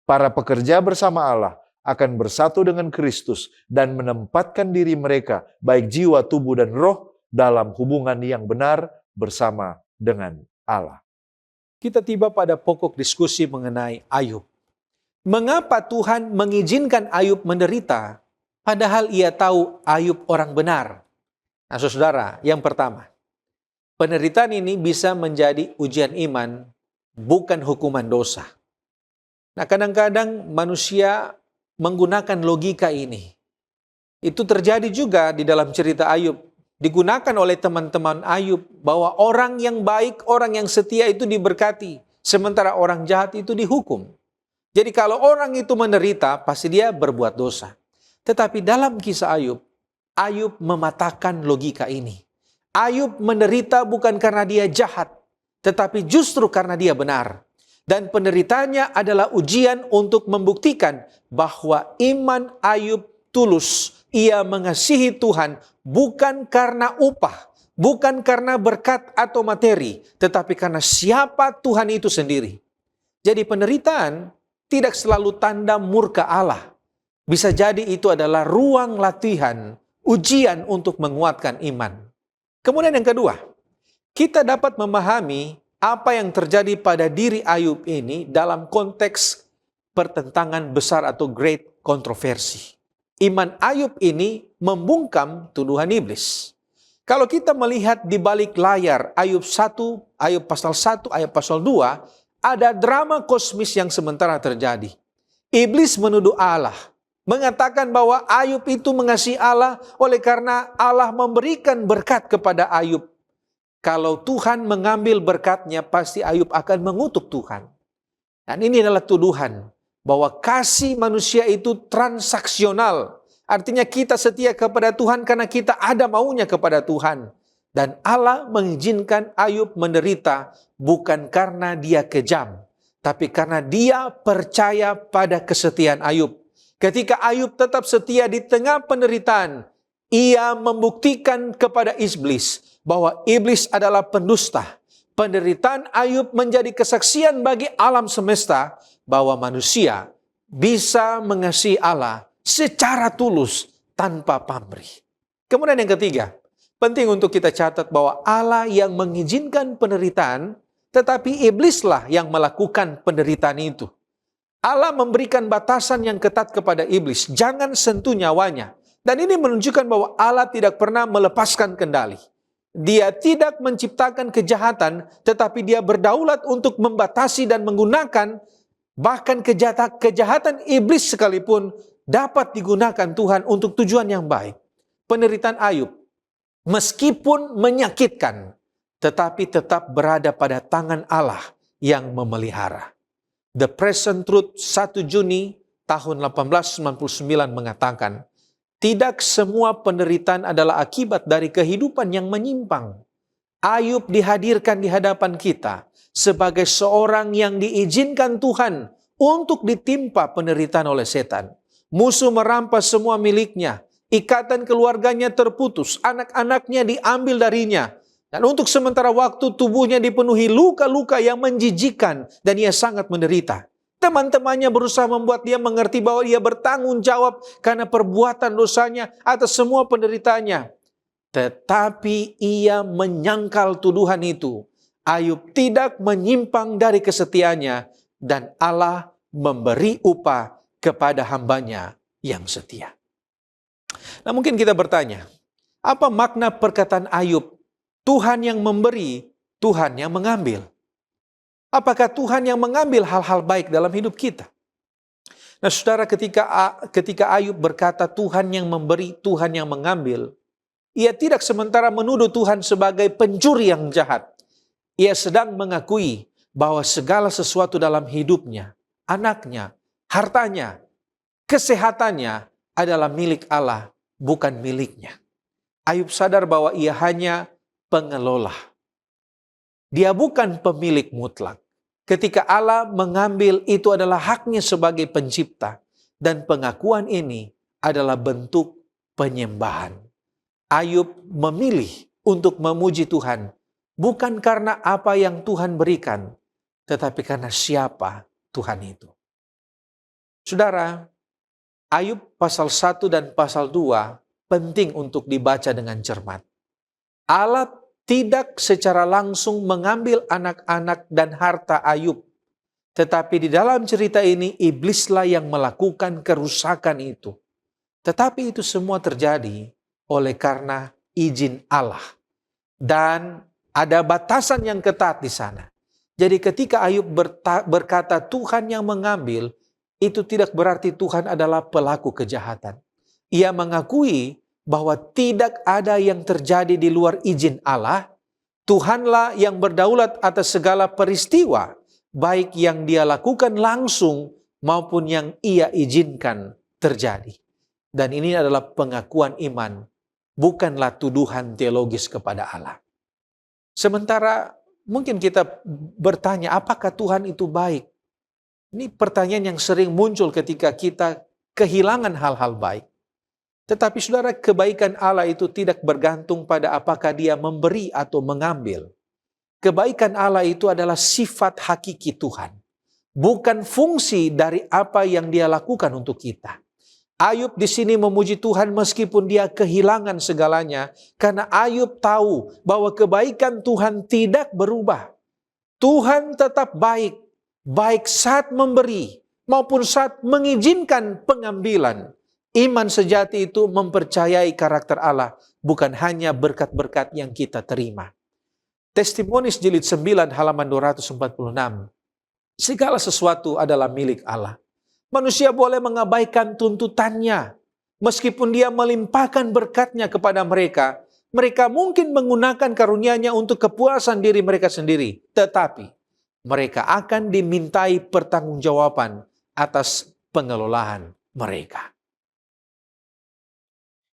D: Para pekerja bersama Allah akan bersatu dengan Kristus dan menempatkan diri mereka, baik jiwa, tubuh, dan roh, dalam hubungan yang benar bersama dengan Allah.
E: Kita tiba pada pokok diskusi mengenai Ayub. Mengapa Tuhan mengizinkan Ayub menderita, padahal ia tahu Ayub orang benar? Nah, saudara, yang pertama, penderitaan ini bisa menjadi ujian iman, bukan hukuman dosa. Nah, kadang-kadang manusia menggunakan logika ini. Itu terjadi juga di dalam cerita Ayub. Digunakan oleh teman-teman Ayub bahwa orang yang baik, orang yang setia itu diberkati, sementara orang jahat itu dihukum. Jadi kalau orang itu menderita, pasti dia berbuat dosa. Tetapi dalam kisah Ayub, Ayub mematahkan logika ini. Ayub menderita bukan karena dia jahat, tetapi justru karena dia benar. Dan penderitaannya adalah ujian untuk membuktikan bahwa iman Ayub tulus. Ia mengasihi Tuhan bukan karena upah, bukan karena berkat atau materi, tetapi karena siapa Tuhan itu sendiri. Jadi penderitaan tidak selalu tanda murka Allah. Bisa jadi itu adalah ruang latihan, ujian untuk menguatkan iman. Kemudian yang kedua, kita dapat memahami apa yang terjadi pada diri Ayub ini dalam konteks pertentangan besar atau great kontroversi. Iman Ayub ini membungkam tuduhan iblis. Kalau kita melihat di balik layar Ayub 1, Ayub pasal 1, Ayub pasal 2, ada drama kosmis yang sementara terjadi. Iblis menuduh Allah, mengatakan bahwa Ayub itu mengasihi Allah oleh karena Allah memberikan berkat kepada Ayub. Kalau Tuhan mengambil berkatnya, pasti Ayub akan mengutuk Tuhan. Dan ini adalah tuduhan bahwa kasih manusia itu transaksional. Artinya kita setia kepada Tuhan karena kita ada maunya kepada Tuhan. Dan Allah mengizinkan Ayub menderita bukan karena dia kejam, tapi karena dia percaya pada kesetiaan Ayub. Ketika Ayub tetap setia di tengah penderitaan, ia membuktikan kepada iblis bahwa iblis adalah pendusta. Penderitaan Ayub menjadi kesaksian bagi alam semesta bahwa manusia bisa mengasihi Allah secara tulus tanpa pamrih. Kemudian yang ketiga, penting untuk kita catat bahwa Allah yang mengizinkan penderitaan, tetapi iblislah yang melakukan penderitaan itu. Allah memberikan batasan yang ketat kepada iblis, jangan sentuh nyawanya. Dan ini menunjukkan bahwa Allah tidak pernah melepaskan kendali. Dia tidak menciptakan kejahatan, tetapi dia berdaulat untuk membatasi dan menggunakan bahkan kejahatan iblis sekalipun dapat digunakan Tuhan untuk tujuan yang baik. Penderitaan Ayub, meskipun menyakitkan, tetapi tetap berada pada tangan Allah yang memelihara. The Present Truth 1 Juni tahun 1899 mengatakan, tidak semua penderitaan adalah akibat dari kehidupan yang menyimpang. Ayub dihadirkan di hadapan kita sebagai seorang yang diizinkan Tuhan untuk ditimpa penderitaan oleh setan. Musuh merampas semua miliknya, ikatan keluarganya terputus, anak-anaknya diambil darinya. Dan untuk sementara waktu tubuhnya dipenuhi luka-luka yang menjijikan dan ia sangat menderita. Teman-temannya berusaha membuat dia mengerti bahwa dia bertanggung jawab karena perbuatan dosanya atas semua penderitaannya. Tetapi ia menyangkal tuduhan itu. Ayub tidak menyimpang dari kesetiaannya dan Allah memberi upah kepada hambanya yang setia. Nah, mungkin kita bertanya, apa makna perkataan Ayub? Tuhan yang memberi, Tuhan yang mengambil. Apakah Tuhan yang mengambil hal-hal baik dalam hidup kita? Nah, saudara, ketika Ayub berkata Tuhan yang memberi, Tuhan yang mengambil, ia tidak sementara menuduh Tuhan sebagai pencuri yang jahat. Ia sedang mengakui bahwa segala sesuatu dalam hidupnya, anaknya, hartanya, kesehatannya adalah milik Allah, bukan miliknya. Ayub sadar bahwa ia hanya pengelola. Dia bukan pemilik mutlak. Ketika Allah mengambil, itu adalah haknya sebagai pencipta. Dan pengakuan ini adalah bentuk penyembahan. Ayub memilih untuk memuji Tuhan, bukan karena apa yang Tuhan berikan, tetapi karena siapa Tuhan itu. Saudara, Ayub pasal 1 dan pasal 2 penting untuk dibaca dengan cermat. Allah tidak secara langsung mengambil anak-anak dan harta Ayub. Tetapi di dalam cerita ini, iblislah yang melakukan kerusakan itu. Tetapi itu semua terjadi oleh karena izin Allah. Dan ada batasan yang ketat di sana. Jadi ketika Ayub berkata Tuhan yang mengambil, itu tidak berarti Tuhan adalah pelaku kejahatan. Ia mengakui bahwa tidak ada yang terjadi di luar izin Allah. Tuhanlah yang berdaulat atas segala peristiwa, baik yang dia lakukan langsung maupun yang ia izinkan terjadi. Dan ini adalah pengakuan iman, bukanlah tuduhan teologis kepada Allah. Sementara mungkin kita bertanya, apakah Tuhan itu baik? Ini pertanyaan yang sering muncul ketika kita kehilangan hal-hal baik. Tetapi saudara, kebaikan Allah itu tidak bergantung pada apakah dia memberi atau mengambil. Kebaikan Allah itu adalah sifat hakiki Tuhan. Bukan fungsi dari apa yang dia lakukan untuk kita. Ayub di sini memuji Tuhan meskipun dia kehilangan segalanya. Karena Ayub tahu bahwa kebaikan Tuhan tidak berubah. Tuhan tetap baik. Baik saat memberi maupun saat mengizinkan pengambilan. Iman sejati itu mempercayai karakter Allah, bukan hanya berkat-berkat yang kita terima. Testimonis jilid 9 halaman 246. Segala sesuatu adalah milik Allah. Manusia boleh mengabaikan tuntutannya. Meskipun dia melimpahkan berkatnya kepada mereka, mereka mungkin menggunakan karunia-Nya untuk kepuasan diri mereka sendiri. Tetapi mereka akan dimintai pertanggungjawaban atas pengelolaan mereka.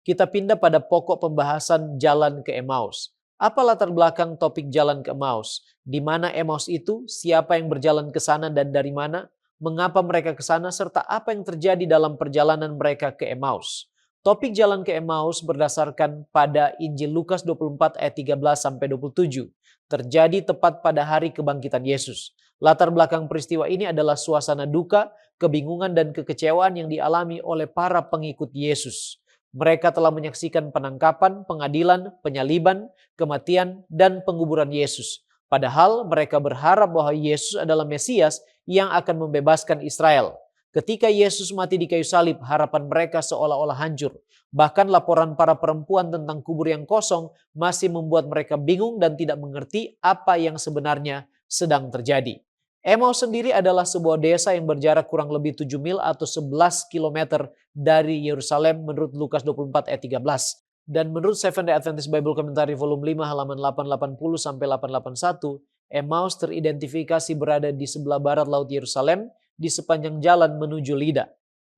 F: Kita pindah pada pokok pembahasan jalan ke Emmaus. Apa latar belakang topik jalan ke Emmaus? Di mana Emmaus itu? Siapa yang berjalan ke sana dan dari mana? Mengapa mereka ke sana? Serta apa yang terjadi dalam perjalanan mereka ke Emmaus? Topik jalan ke Emmaus berdasarkan pada Injil Lukas 24 ayat 13-27. Terjadi tepat pada hari kebangkitan Yesus. Latar belakang peristiwa ini adalah suasana duka, kebingungan dan kekecewaan yang dialami oleh para pengikut Yesus. Mereka telah menyaksikan penangkapan, pengadilan, penyaliban, kematian, dan penguburan Yesus. Padahal mereka berharap bahwa Yesus adalah Mesias yang akan membebaskan Israel. Ketika Yesus mati di kayu salib, harapan mereka seolah-olah hancur. Bahkan laporan para perempuan tentang kubur yang kosong masih membuat mereka bingung dan tidak mengerti apa yang sebenarnya sedang terjadi. Emmaus sendiri adalah sebuah desa yang berjarak kurang lebih 7 mil atau 11 km dari Yerusalem menurut Lukas 24 ayat 13. Dan menurut Seventh-day Adventist Bible Commentary volume 5 halaman 880-881, Emmaus teridentifikasi berada di sebelah barat laut Yerusalem di sepanjang jalan menuju Lida.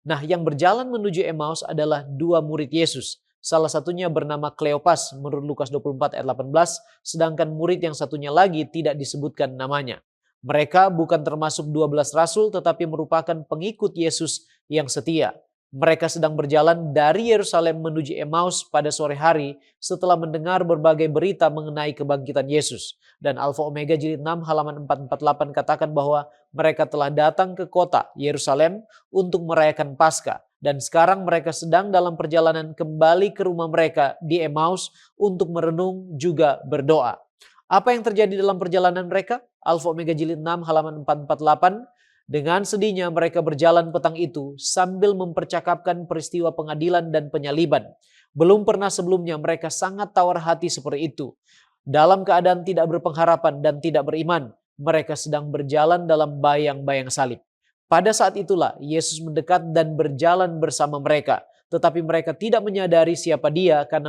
F: Nah, yang berjalan menuju Emmaus adalah dua murid Yesus. Salah satunya bernama Kleopas menurut Lukas 24 ayat 18, sedangkan murid yang satunya lagi tidak disebutkan namanya. Mereka bukan termasuk 12 rasul tetapi merupakan pengikut Yesus yang setia. Mereka sedang berjalan dari Yerusalem menuju Emmaus pada sore hari setelah mendengar berbagai berita mengenai kebangkitan Yesus. Dan Alfa Omega jilid 6 halaman 448 katakan bahwa mereka telah datang ke kota Yerusalem untuk merayakan Paskah. Dan sekarang mereka sedang dalam perjalanan kembali ke rumah mereka di Emmaus untuk merenung juga berdoa. Apa yang terjadi dalam perjalanan mereka? Alfa Omega jilid 6 halaman 448. Dengan sedihnya mereka berjalan petang itu sambil mempercakapkan peristiwa pengadilan dan penyaliban. Belum pernah sebelumnya mereka sangat tawar hati seperti itu. Dalam keadaan tidak berpengharapan dan tidak beriman, mereka sedang berjalan dalam bayang-bayang salib. Pada saat itulah Yesus mendekat dan berjalan bersama mereka. Tetapi mereka tidak menyadari siapa dia karena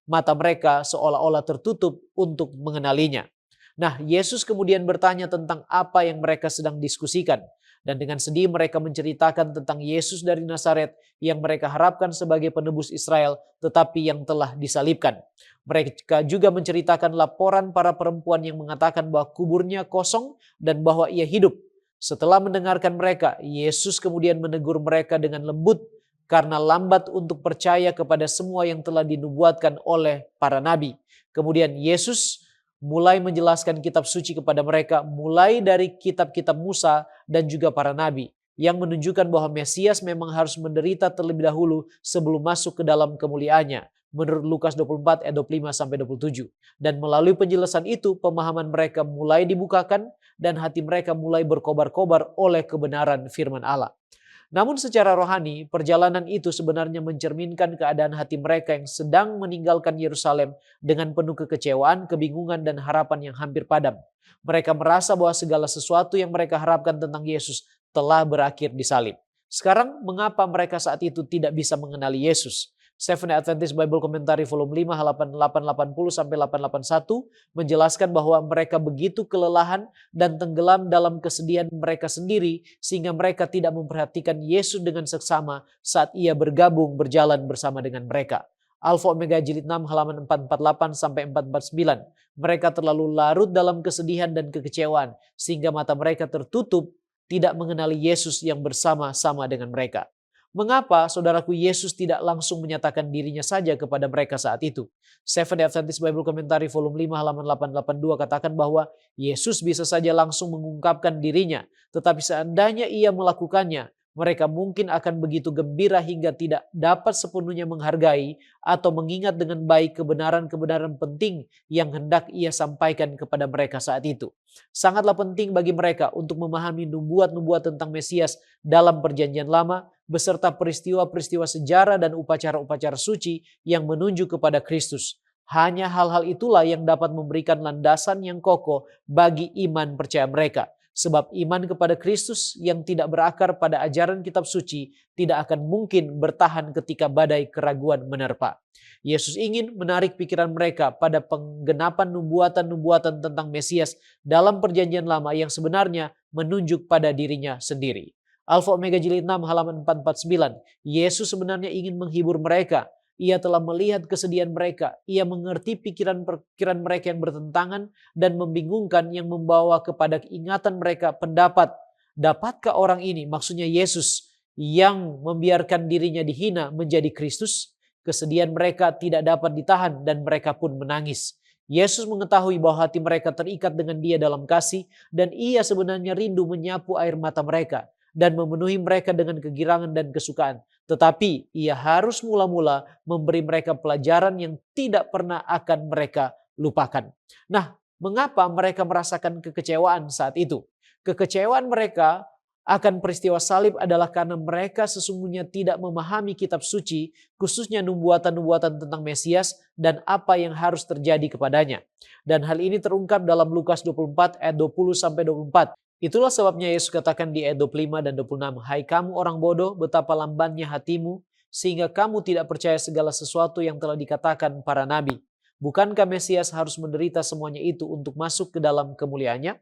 F: mata mereka seolah-olah tertutup untuk mengenalinya. Nah, Yesus kemudian bertanya tentang apa yang mereka sedang diskusikan. Dan dengan sedih mereka menceritakan tentang Yesus dari Nazaret yang mereka harapkan sebagai penebus Israel, tetapi yang telah disalibkan. Mereka juga menceritakan laporan para perempuan yang mengatakan bahwa kuburnya kosong dan bahwa ia hidup. Setelah mendengarkan mereka, Yesus kemudian menegur mereka dengan lembut karena lambat untuk percaya kepada semua yang telah dinubuatkan oleh para nabi. Kemudian Yesus mulai menjelaskan kitab suci kepada mereka, mulai dari kitab-kitab Musa dan juga para nabi, yang menunjukkan bahwa Mesias memang harus menderita terlebih dahulu sebelum masuk ke dalam kemuliaannya, menurut Lukas 24 ayat 25-27. Dan melalui penjelasan itu, pemahaman mereka mulai dibukakan dan hati mereka mulai berkobar-kobar oleh kebenaran firman Allah. Namun secara rohani, perjalanan itu sebenarnya mencerminkan keadaan hati mereka yang sedang meninggalkan Yerusalem dengan penuh kekecewaan, kebingungan, dan harapan yang hampir padam. Mereka merasa bahwa segala sesuatu yang mereka harapkan tentang Yesus telah berakhir di salib. Sekarang, mengapa mereka saat itu tidak bisa mengenali Yesus? Seventh Adventist Bible Commentary volume 5 halaman 880-881 menjelaskan bahwa mereka begitu kelelahan dan tenggelam dalam kesedihan mereka sendiri sehingga mereka tidak memperhatikan Yesus dengan seksama saat ia bergabung berjalan bersama dengan mereka. Alfa Omega jilid 6 halaman 448-449. Mereka terlalu larut dalam kesedihan dan kekecewaan sehingga mata mereka tertutup tidak mengenali Yesus yang bersama-sama dengan mereka. Mengapa saudaraku Yesus tidak langsung menyatakan dirinya saja kepada mereka saat itu? Seventh Adventist Bible Commentary volume 5 halaman 882 katakan bahwa Yesus bisa saja langsung mengungkapkan dirinya, tetapi seandainya ia melakukannya, mereka mungkin akan begitu gembira hingga tidak dapat sepenuhnya menghargai atau mengingat dengan baik kebenaran-kebenaran penting yang hendak ia sampaikan kepada mereka saat itu. Sangatlah penting bagi mereka untuk memahami nubuat-nubuat tentang Mesias dalam Perjanjian Lama, beserta peristiwa-peristiwa sejarah dan upacara-upacara suci yang menunjuk kepada Kristus. Hanya hal-hal itulah yang dapat memberikan landasan yang kokoh bagi iman percaya mereka. Sebab iman kepada Kristus yang tidak berakar pada ajaran kitab suci tidak akan mungkin bertahan ketika badai keraguan menerpa. Yesus ingin menarik pikiran mereka pada penggenapan nubuatan-nubuatan tentang Mesias dalam Perjanjian Lama yang sebenarnya menunjuk pada dirinya sendiri. Alfa Omega jilid 6 halaman 449. Yesus sebenarnya ingin menghibur mereka. Ia telah melihat kesedihan mereka. Ia mengerti pikiran-pikiran mereka yang bertentangan dan membingungkan yang membawa kepada ingatan mereka pendapat. Dapatkah orang ini, maksudnya Yesus, yang membiarkan dirinya dihina menjadi Kristus? Kesedihan mereka tidak dapat ditahan dan mereka pun menangis. Yesus mengetahui bahwa hati mereka terikat dengan Dia dalam kasih dan Ia sebenarnya rindu menyapu air mata mereka dan memenuhi mereka dengan kegirangan dan kesukaan. Tetapi ia harus mula-mula memberi mereka pelajaran yang tidak pernah akan mereka lupakan. Nah, mengapa mereka merasakan kekecewaan saat itu? Kekecewaan mereka akan peristiwa salib adalah karena mereka sesungguhnya tidak memahami kitab suci, khususnya nubuatan-nubuatan tentang Mesias dan apa yang harus terjadi kepadanya. Dan hal ini terungkap dalam Lukas 24 ayat 20-24. Itulah sebabnya Yesus katakan di ayat 25 dan 26, "Hai kamu orang bodoh, betapa lambannya hatimu, sehingga kamu tidak percaya segala sesuatu yang telah dikatakan para nabi. Bukankah Mesias harus menderita semuanya itu untuk masuk ke dalam kemuliaannya?"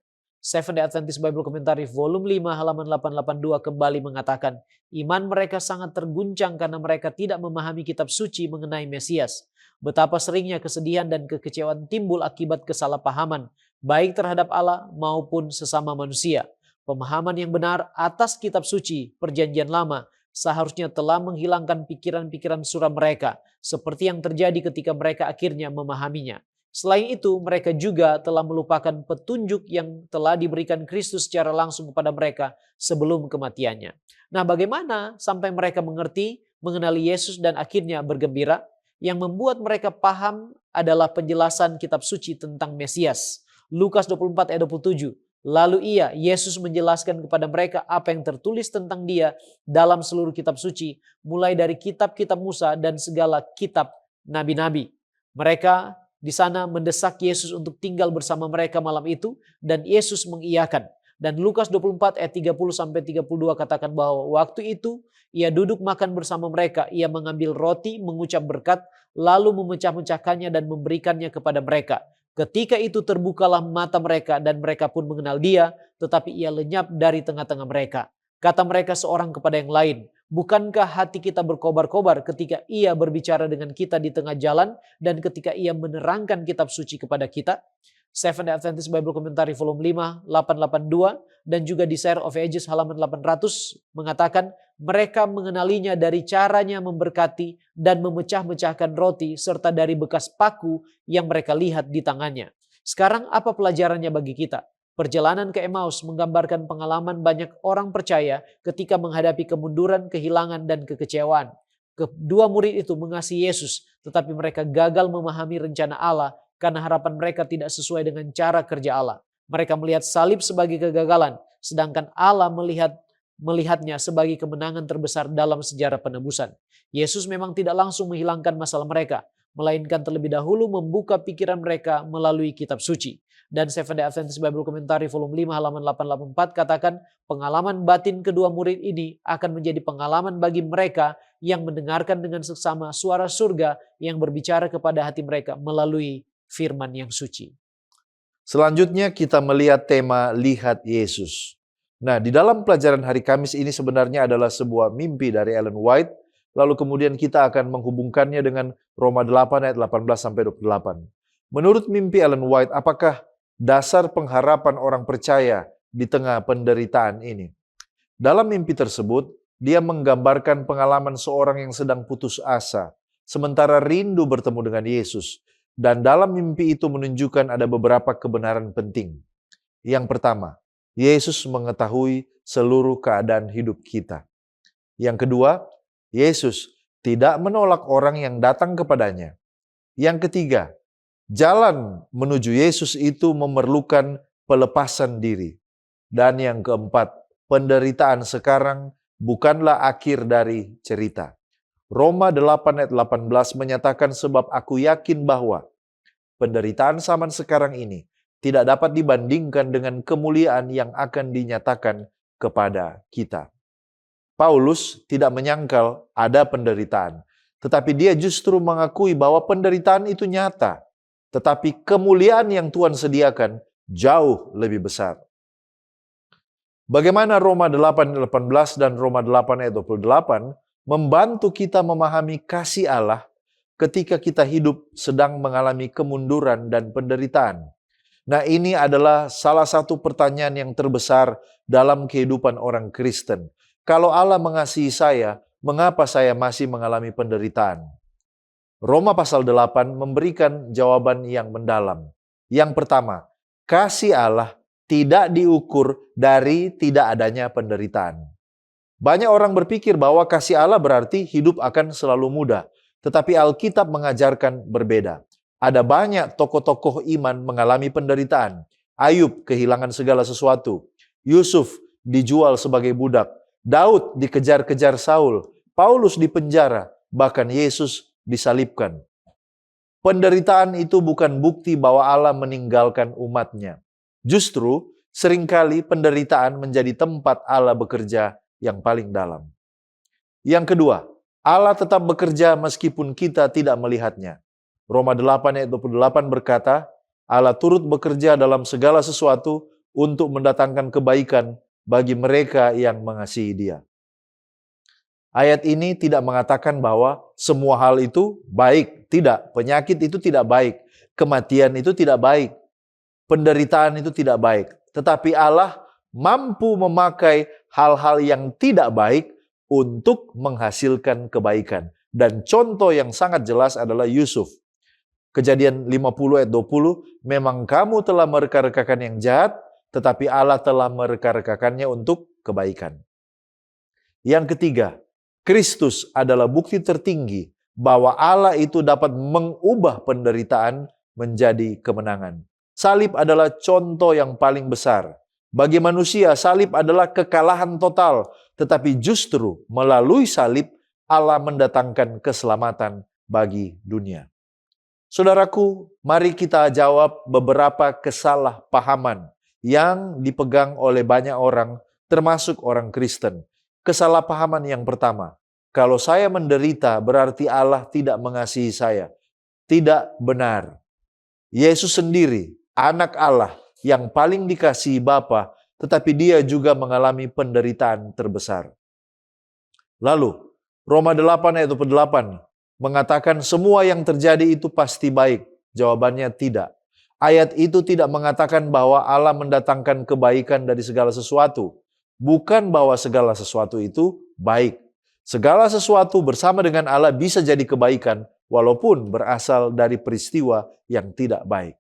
F: Seventh-day Adventist Bible Commentary volume 5 halaman 882 kembali mengatakan, iman mereka sangat terguncang karena mereka tidak memahami kitab suci mengenai Mesias. Betapa seringnya kesedihan dan kekecewaan timbul akibat kesalahpahaman, baik terhadap Allah maupun sesama manusia. Pemahaman yang benar atas kitab suci Perjanjian Lama seharusnya telah menghilangkan pikiran-pikiran suram mereka, seperti yang terjadi ketika mereka akhirnya memahaminya. Selain itu, mereka juga telah melupakan petunjuk yang telah diberikan Kristus secara langsung kepada mereka sebelum kematiannya. Nah, bagaimana sampai mereka mengerti, mengenali Yesus dan akhirnya bergembira? Yang membuat mereka paham adalah penjelasan kitab suci tentang Mesias. Lukas 24 ayat 27. Lalu Yesus menjelaskan kepada mereka apa yang tertulis tentang dia dalam seluruh kitab suci, mulai dari kitab-kitab Musa dan segala kitab nabi-nabi. Mereka di sana mendesak Yesus untuk tinggal bersama mereka malam itu, dan Yesus mengiyakan. Dan Lukas 24 ayat 30-32 katakan bahwa waktu itu ia duduk makan bersama mereka, ia mengambil roti, mengucap berkat, lalu memecah-mecahkannya dan memberikannya kepada mereka. Ketika itu terbukalah mata mereka dan mereka pun mengenal dia, tetapi ia lenyap dari tengah-tengah mereka. Kata mereka seorang kepada yang lain, bukankah hati kita berkobar-kobar ketika ia berbicara dengan kita di tengah jalan dan ketika ia menerangkan kitab suci kepada kita? Seventh-day Adventist Bible Commentary volume 5, 882 dan juga di Share of Ages halaman 800 mengatakan mereka mengenalinya dari caranya memberkati dan memecah-mecahkan roti serta dari bekas paku yang mereka lihat di tangannya. Sekarang apa pelajarannya bagi kita? Perjalanan ke Emmaus menggambarkan pengalaman banyak orang percaya ketika menghadapi kemunduran, kehilangan, dan kekecewaan. Kedua murid itu mengasihi Yesus, tetapi mereka gagal memahami rencana Allah karena harapan mereka tidak sesuai dengan cara kerja Allah. Mereka melihat salib sebagai kegagalan, sedangkan Allah melihatnya sebagai kemenangan terbesar dalam sejarah penebusan. Yesus memang tidak langsung menghilangkan masalah mereka, melainkan terlebih dahulu membuka pikiran mereka melalui kitab suci. Dan Seventh-day Adventist Bible Commentary volume 5 halaman 884 katakan pengalaman batin kedua murid ini akan menjadi pengalaman bagi mereka yang mendengarkan dengan seksama suara surga yang berbicara kepada hati mereka melalui firman yang suci.
D: Selanjutnya kita melihat tema Lihat Yesus. Nah, di dalam pelajaran hari Kamis ini sebenarnya adalah sebuah mimpi dari Ellen White, lalu kemudian kita akan menghubungkannya dengan Roma 8 ayat 18-28. Menurut mimpi Ellen White, apakah dasar pengharapan orang percaya di tengah penderitaan ini? Dalam mimpi tersebut, dia menggambarkan pengalaman seorang yang sedang putus asa, sementara rindu bertemu dengan Yesus. Dan dalam mimpi itu menunjukkan ada beberapa kebenaran penting. Yang pertama, Yesus mengetahui seluruh keadaan hidup kita. Yang kedua, Yesus tidak menolak orang yang datang kepadanya. Yang ketiga, jalan menuju Yesus itu memerlukan pelepasan diri. Dan yang keempat, penderitaan sekarang bukanlah akhir dari cerita. Roma 8 ayat 18 menyatakan sebab aku yakin bahwa penderitaan zaman sekarang ini tidak dapat dibandingkan dengan kemuliaan yang akan dinyatakan kepada kita. Paulus tidak menyangkal ada penderitaan, tetapi dia justru mengakui bahwa penderitaan itu nyata, tetapi kemuliaan yang Tuhan sediakan jauh lebih besar. Bagaimana Roma 8 ayat 18 dan Roma 8 ayat 28 membantu kita memahami kasih Allah ketika kita hidup sedang mengalami kemunduran dan penderitaan. Nah, ini adalah salah satu pertanyaan yang terbesar dalam kehidupan orang Kristen. Kalau Allah mengasihi saya, mengapa saya masih mengalami penderitaan? Roma pasal 8 memberikan jawaban yang mendalam. Yang pertama, kasih Allah tidak diukur dari tidak adanya penderitaan. Banyak orang berpikir bahwa kasih Allah berarti hidup akan selalu mudah. Tetapi Alkitab mengajarkan berbeda. Ada banyak tokoh-tokoh iman mengalami penderitaan. Ayub kehilangan segala sesuatu. Yusuf dijual sebagai budak. Daud dikejar-kejar Saul. Paulus dipenjara. Bahkan Yesus disalibkan. Penderitaan itu bukan bukti bahwa Allah meninggalkan umatnya. Justru seringkali penderitaan menjadi tempat Allah bekerja yang paling dalam. Yang kedua, Allah tetap bekerja meskipun kita tidak melihatnya. Roma 8 ayat 28 berkata, Allah turut bekerja dalam segala sesuatu untuk mendatangkan kebaikan bagi mereka yang mengasihi Dia. Ayat ini tidak mengatakan bahwa semua hal itu baik. Tidak, penyakit itu tidak baik. Kematian itu tidak baik. Penderitaan itu tidak baik. Tetapi Allah mampu memakai hal-hal yang tidak baik untuk menghasilkan kebaikan. Dan contoh yang sangat jelas adalah Yusuf. Kejadian 50 ayat 20, memang kamu telah mereka-rekakan yang jahat, tetapi Allah telah mereka-rekakannya untuk kebaikan. Yang ketiga, Kristus adalah bukti tertinggi bahwa Allah itu dapat mengubah penderitaan menjadi kemenangan. Salib adalah contoh yang paling besar. Bagi manusia, salib adalah kekalahan total, tetapi justru melalui salib Allah mendatangkan keselamatan bagi dunia. Saudaraku, mari kita jawab beberapa kesalahpahaman yang dipegang oleh banyak orang, termasuk orang Kristen. Kesalahpahaman yang pertama, kalau saya menderita berarti Allah tidak mengasihi saya. Tidak benar. Yesus sendiri, anak Allah yang paling dikasihi Bapa, tetapi dia juga mengalami penderitaan terbesar. Lalu, Roma 8 ayat 28 mengatakan semua yang terjadi itu pasti baik. Jawabannya tidak. Ayat itu tidak mengatakan bahwa Allah mendatangkan kebaikan dari segala sesuatu. Bukan bahwa segala sesuatu itu baik. Segala sesuatu bersama dengan Allah bisa jadi kebaikan walaupun berasal dari peristiwa yang tidak baik.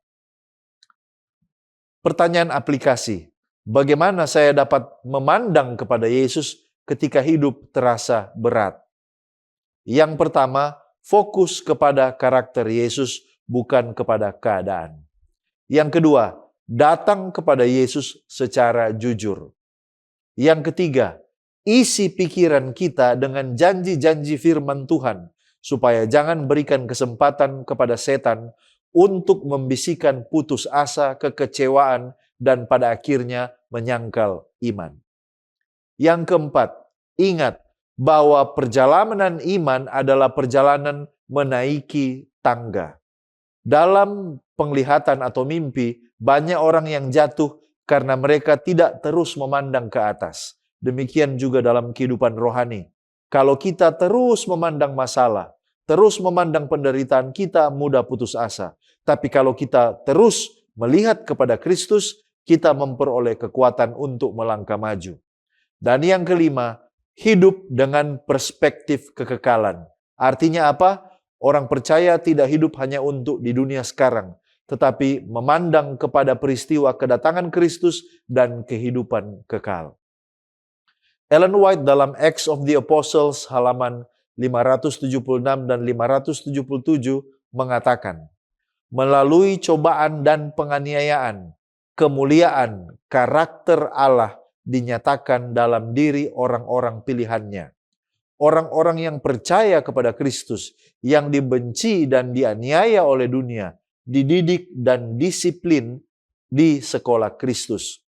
D: Pertanyaan aplikasi, bagaimana saya dapat memandang kepada Yesus ketika hidup terasa berat? Yang pertama, fokus kepada karakter Yesus, bukan kepada keadaan. Yang kedua, datang kepada Yesus secara jujur. Yang ketiga, isi pikiran kita dengan janji-janji firman Tuhan, supaya jangan berikan kesempatan kepada setan untuk membisikkan putus asa, kekecewaan, dan pada akhirnya menyangkal iman. Yang keempat, ingat bahwa perjalanan iman adalah perjalanan menaiki tangga. Dalam penglihatan atau mimpi, banyak orang yang jatuh karena mereka tidak terus memandang ke atas. Demikian juga dalam kehidupan rohani. Kalau kita terus memandang masalah, terus memandang penderitaan, kita mudah putus asa. Tapi kalau kita terus melihat kepada Kristus, kita memperoleh kekuatan untuk melangkah maju. Dan yang kelima, hidup dengan perspektif kekekalan. Artinya apa? Orang percaya tidak hidup hanya untuk di dunia sekarang, tetapi memandang kepada peristiwa kedatangan Kristus dan kehidupan kekal. Ellen White dalam Acts of the Apostles halaman 576 dan 577 mengatakan, melalui cobaan dan penganiayaan, kemuliaan karakter Allah dinyatakan dalam diri orang-orang pilihannya. Orang-orang yang percaya kepada Kristus, yang dibenci dan dianiaya oleh dunia, dididik dan disiplin di sekolah Kristus.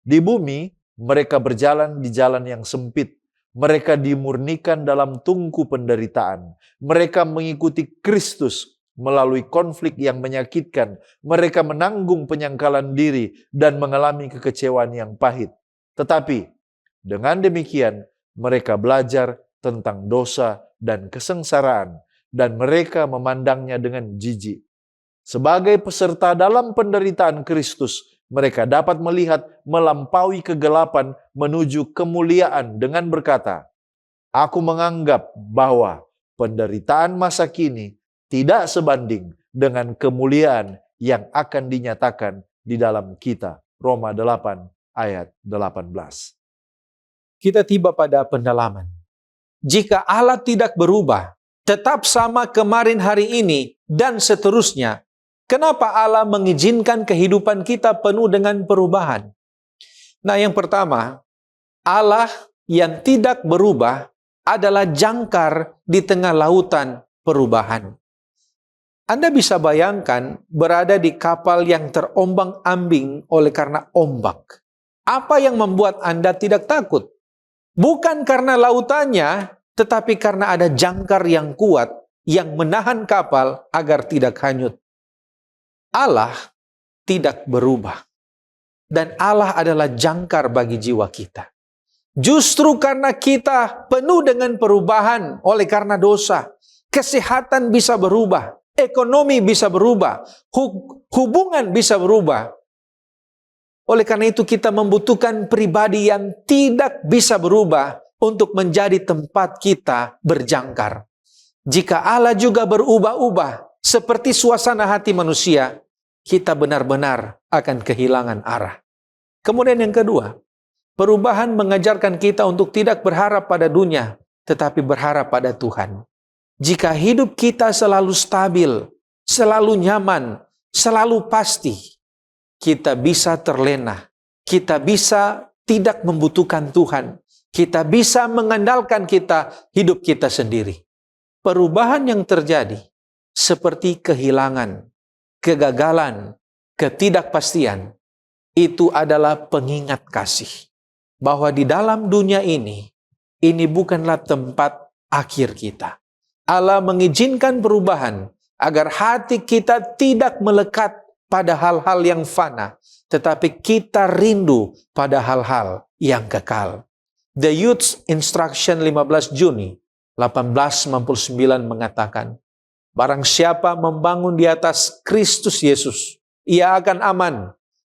D: Di bumi, mereka berjalan di jalan yang sempit. Mereka dimurnikan dalam tungku penderitaan. Mereka mengikuti Kristus melalui konflik yang menyakitkan. Mereka menanggung penyangkalan diri dan mengalami kekecewaan yang pahit. Tetapi, dengan demikian, mereka belajar tentang dosa dan kesengsaraan, dan mereka memandangnya dengan jijik. Sebagai peserta dalam penderitaan Kristus, mereka dapat melihat melampaui kegelapan menuju kemuliaan dengan berkata, aku menganggap bahwa penderitaan masa kini tidak sebanding dengan kemuliaan yang akan dinyatakan di dalam kita. Roma 8 ayat 18.
E: Kita tiba pada pendalaman. Jika Allah tidak berubah, tetap sama kemarin, hari ini, dan seterusnya, kenapa Allah mengizinkan kehidupan kita penuh dengan perubahan? Nah, yang pertama, Allah yang tidak berubah adalah jangkar di tengah lautan perubahan. Anda bisa bayangkan berada di kapal yang terombang-ambing oleh karena ombak. Apa yang membuat Anda tidak takut? Bukan karena lautannya, tetapi karena ada jangkar yang kuat yang menahan kapal agar tidak hanyut. Allah tidak berubah. dan Allah adalah jangkar bagi jiwa kita. Justru karena kita penuh dengan perubahan oleh karena dosa, kesehatan bisa berubah, ekonomi bisa berubah, hubungan bisa berubah. Oleh karena itu kita membutuhkan pribadi yang tidak bisa berubah untuk menjadi tempat kita berjangkar. Jika Allah juga berubah-ubah seperti suasana hati manusia, kita benar-benar akan kehilangan arah. Kemudian yang kedua, perubahan mengajarkan kita untuk tidak berharap pada dunia, tetapi berharap pada Tuhan. Jika hidup kita selalu stabil, selalu nyaman, selalu pasti, kita bisa terlena, kita bisa tidak membutuhkan Tuhan, kita bisa mengandalkan hidup kita sendiri. Perubahan yang terjadi seperti kehilangan, kegagalan, ketidakpastian, itu adalah pengingat kasih. Bahwa di dalam dunia ini bukanlah tempat akhir kita. Allah mengizinkan perubahan agar hati kita tidak melekat pada hal-hal yang fana, tetapi kita rindu pada hal-hal yang kekal. The Youth Instruction 15 Juni 1899 mengatakan, barang siapa membangun di atas Kristus Yesus, ia akan aman.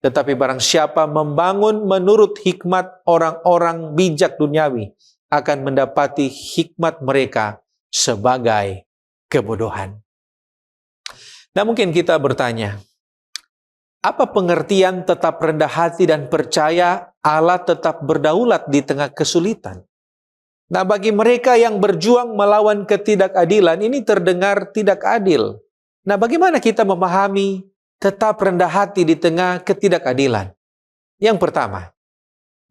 E: Tetapi barang siapa membangun menurut hikmat orang-orang bijak duniawi, akan mendapati hikmat mereka sebagai kebodohan. Nah, mungkin kita bertanya, apa pengertian tetap rendah hati dan percaya Allah tetap berdaulat di tengah kesulitan? Nah, bagi mereka yang berjuang melawan ketidakadilan, ini terdengar tidak adil. Nah, bagaimana kita memahami tetap rendah hati di tengah ketidakadilan? Yang pertama,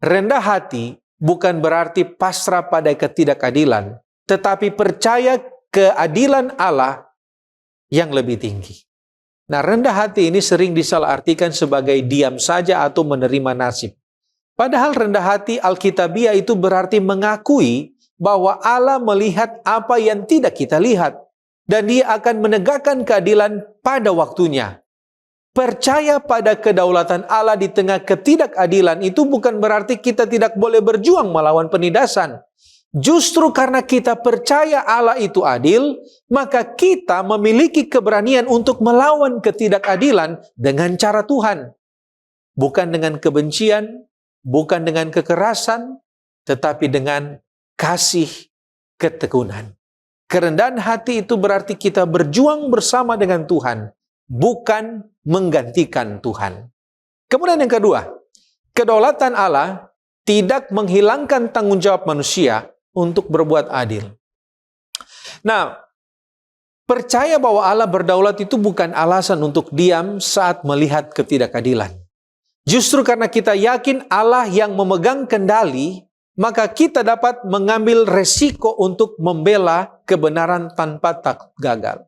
E: rendah hati bukan berarti pasrah pada ketidakadilan, tetapi percaya keadilan Allah yang lebih tinggi. Nah, rendah hati ini sering disalahartikan sebagai diam saja atau menerima nasib. Padahal rendah hati Alkitabiah itu berarti mengakui bahwa Allah melihat apa yang tidak kita lihat, dan Dia akan menegakkan keadilan pada waktunya. Percaya pada kedaulatan Allah di tengah ketidakadilan itu bukan berarti kita tidak boleh berjuang melawan penindasan. Justru karena kita percaya Allah itu adil, maka kita memiliki keberanian untuk melawan ketidakadilan dengan cara Tuhan. Bukan dengan kebencian, bukan dengan kekerasan, tetapi dengan kasih ketekunan. Kerendahan hati itu berarti kita berjuang bersama dengan Tuhan, bukan menggantikan Tuhan. Kemudian yang kedua, kedaulatan Allah tidak menghilangkan tanggung jawab manusia untuk berbuat adil. Nah, percaya bahwa Allah berdaulat itu bukan alasan untuk diam saat melihat ketidakadilan. Justru karena kita yakin Allah yang memegang kendali, maka kita dapat mengambil resiko untuk membela kebenaran tanpa gagal.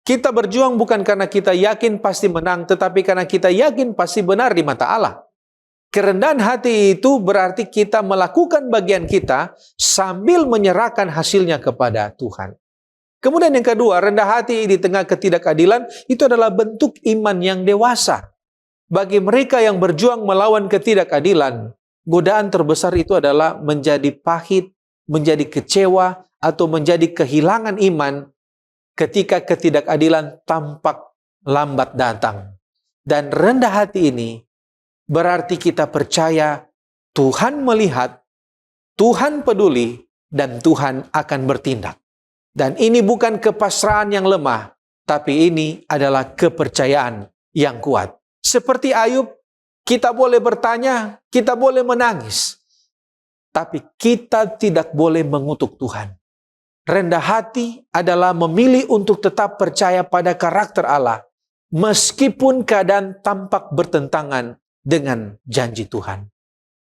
E: Kita berjuang bukan karena kita yakin pasti menang, tetapi karena kita yakin pasti benar di mata Allah. Kerendahan hati itu berarti kita melakukan bagian kita sambil menyerahkan hasilnya kepada Tuhan. Kemudian yang kedua, rendah hati di tengah ketidakadilan itu adalah bentuk iman yang dewasa. Bagi mereka yang berjuang melawan ketidakadilan, godaan terbesar itu adalah menjadi pahit, menjadi kecewa, atau menjadi kehilangan iman ketika ketidakadilan tampak lambat datang. Dan rendah hati ini berarti kita percaya Tuhan melihat, Tuhan peduli, dan Tuhan akan bertindak. Dan ini bukan kepasrahan yang lemah, tapi ini adalah kepercayaan yang kuat. Seperti Ayub, kita boleh bertanya, kita boleh menangis, tapi kita tidak boleh mengutuk Tuhan. Rendah hati adalah memilih untuk tetap percaya pada karakter Allah, meskipun keadaan tampak bertentangan dengan janji Tuhan.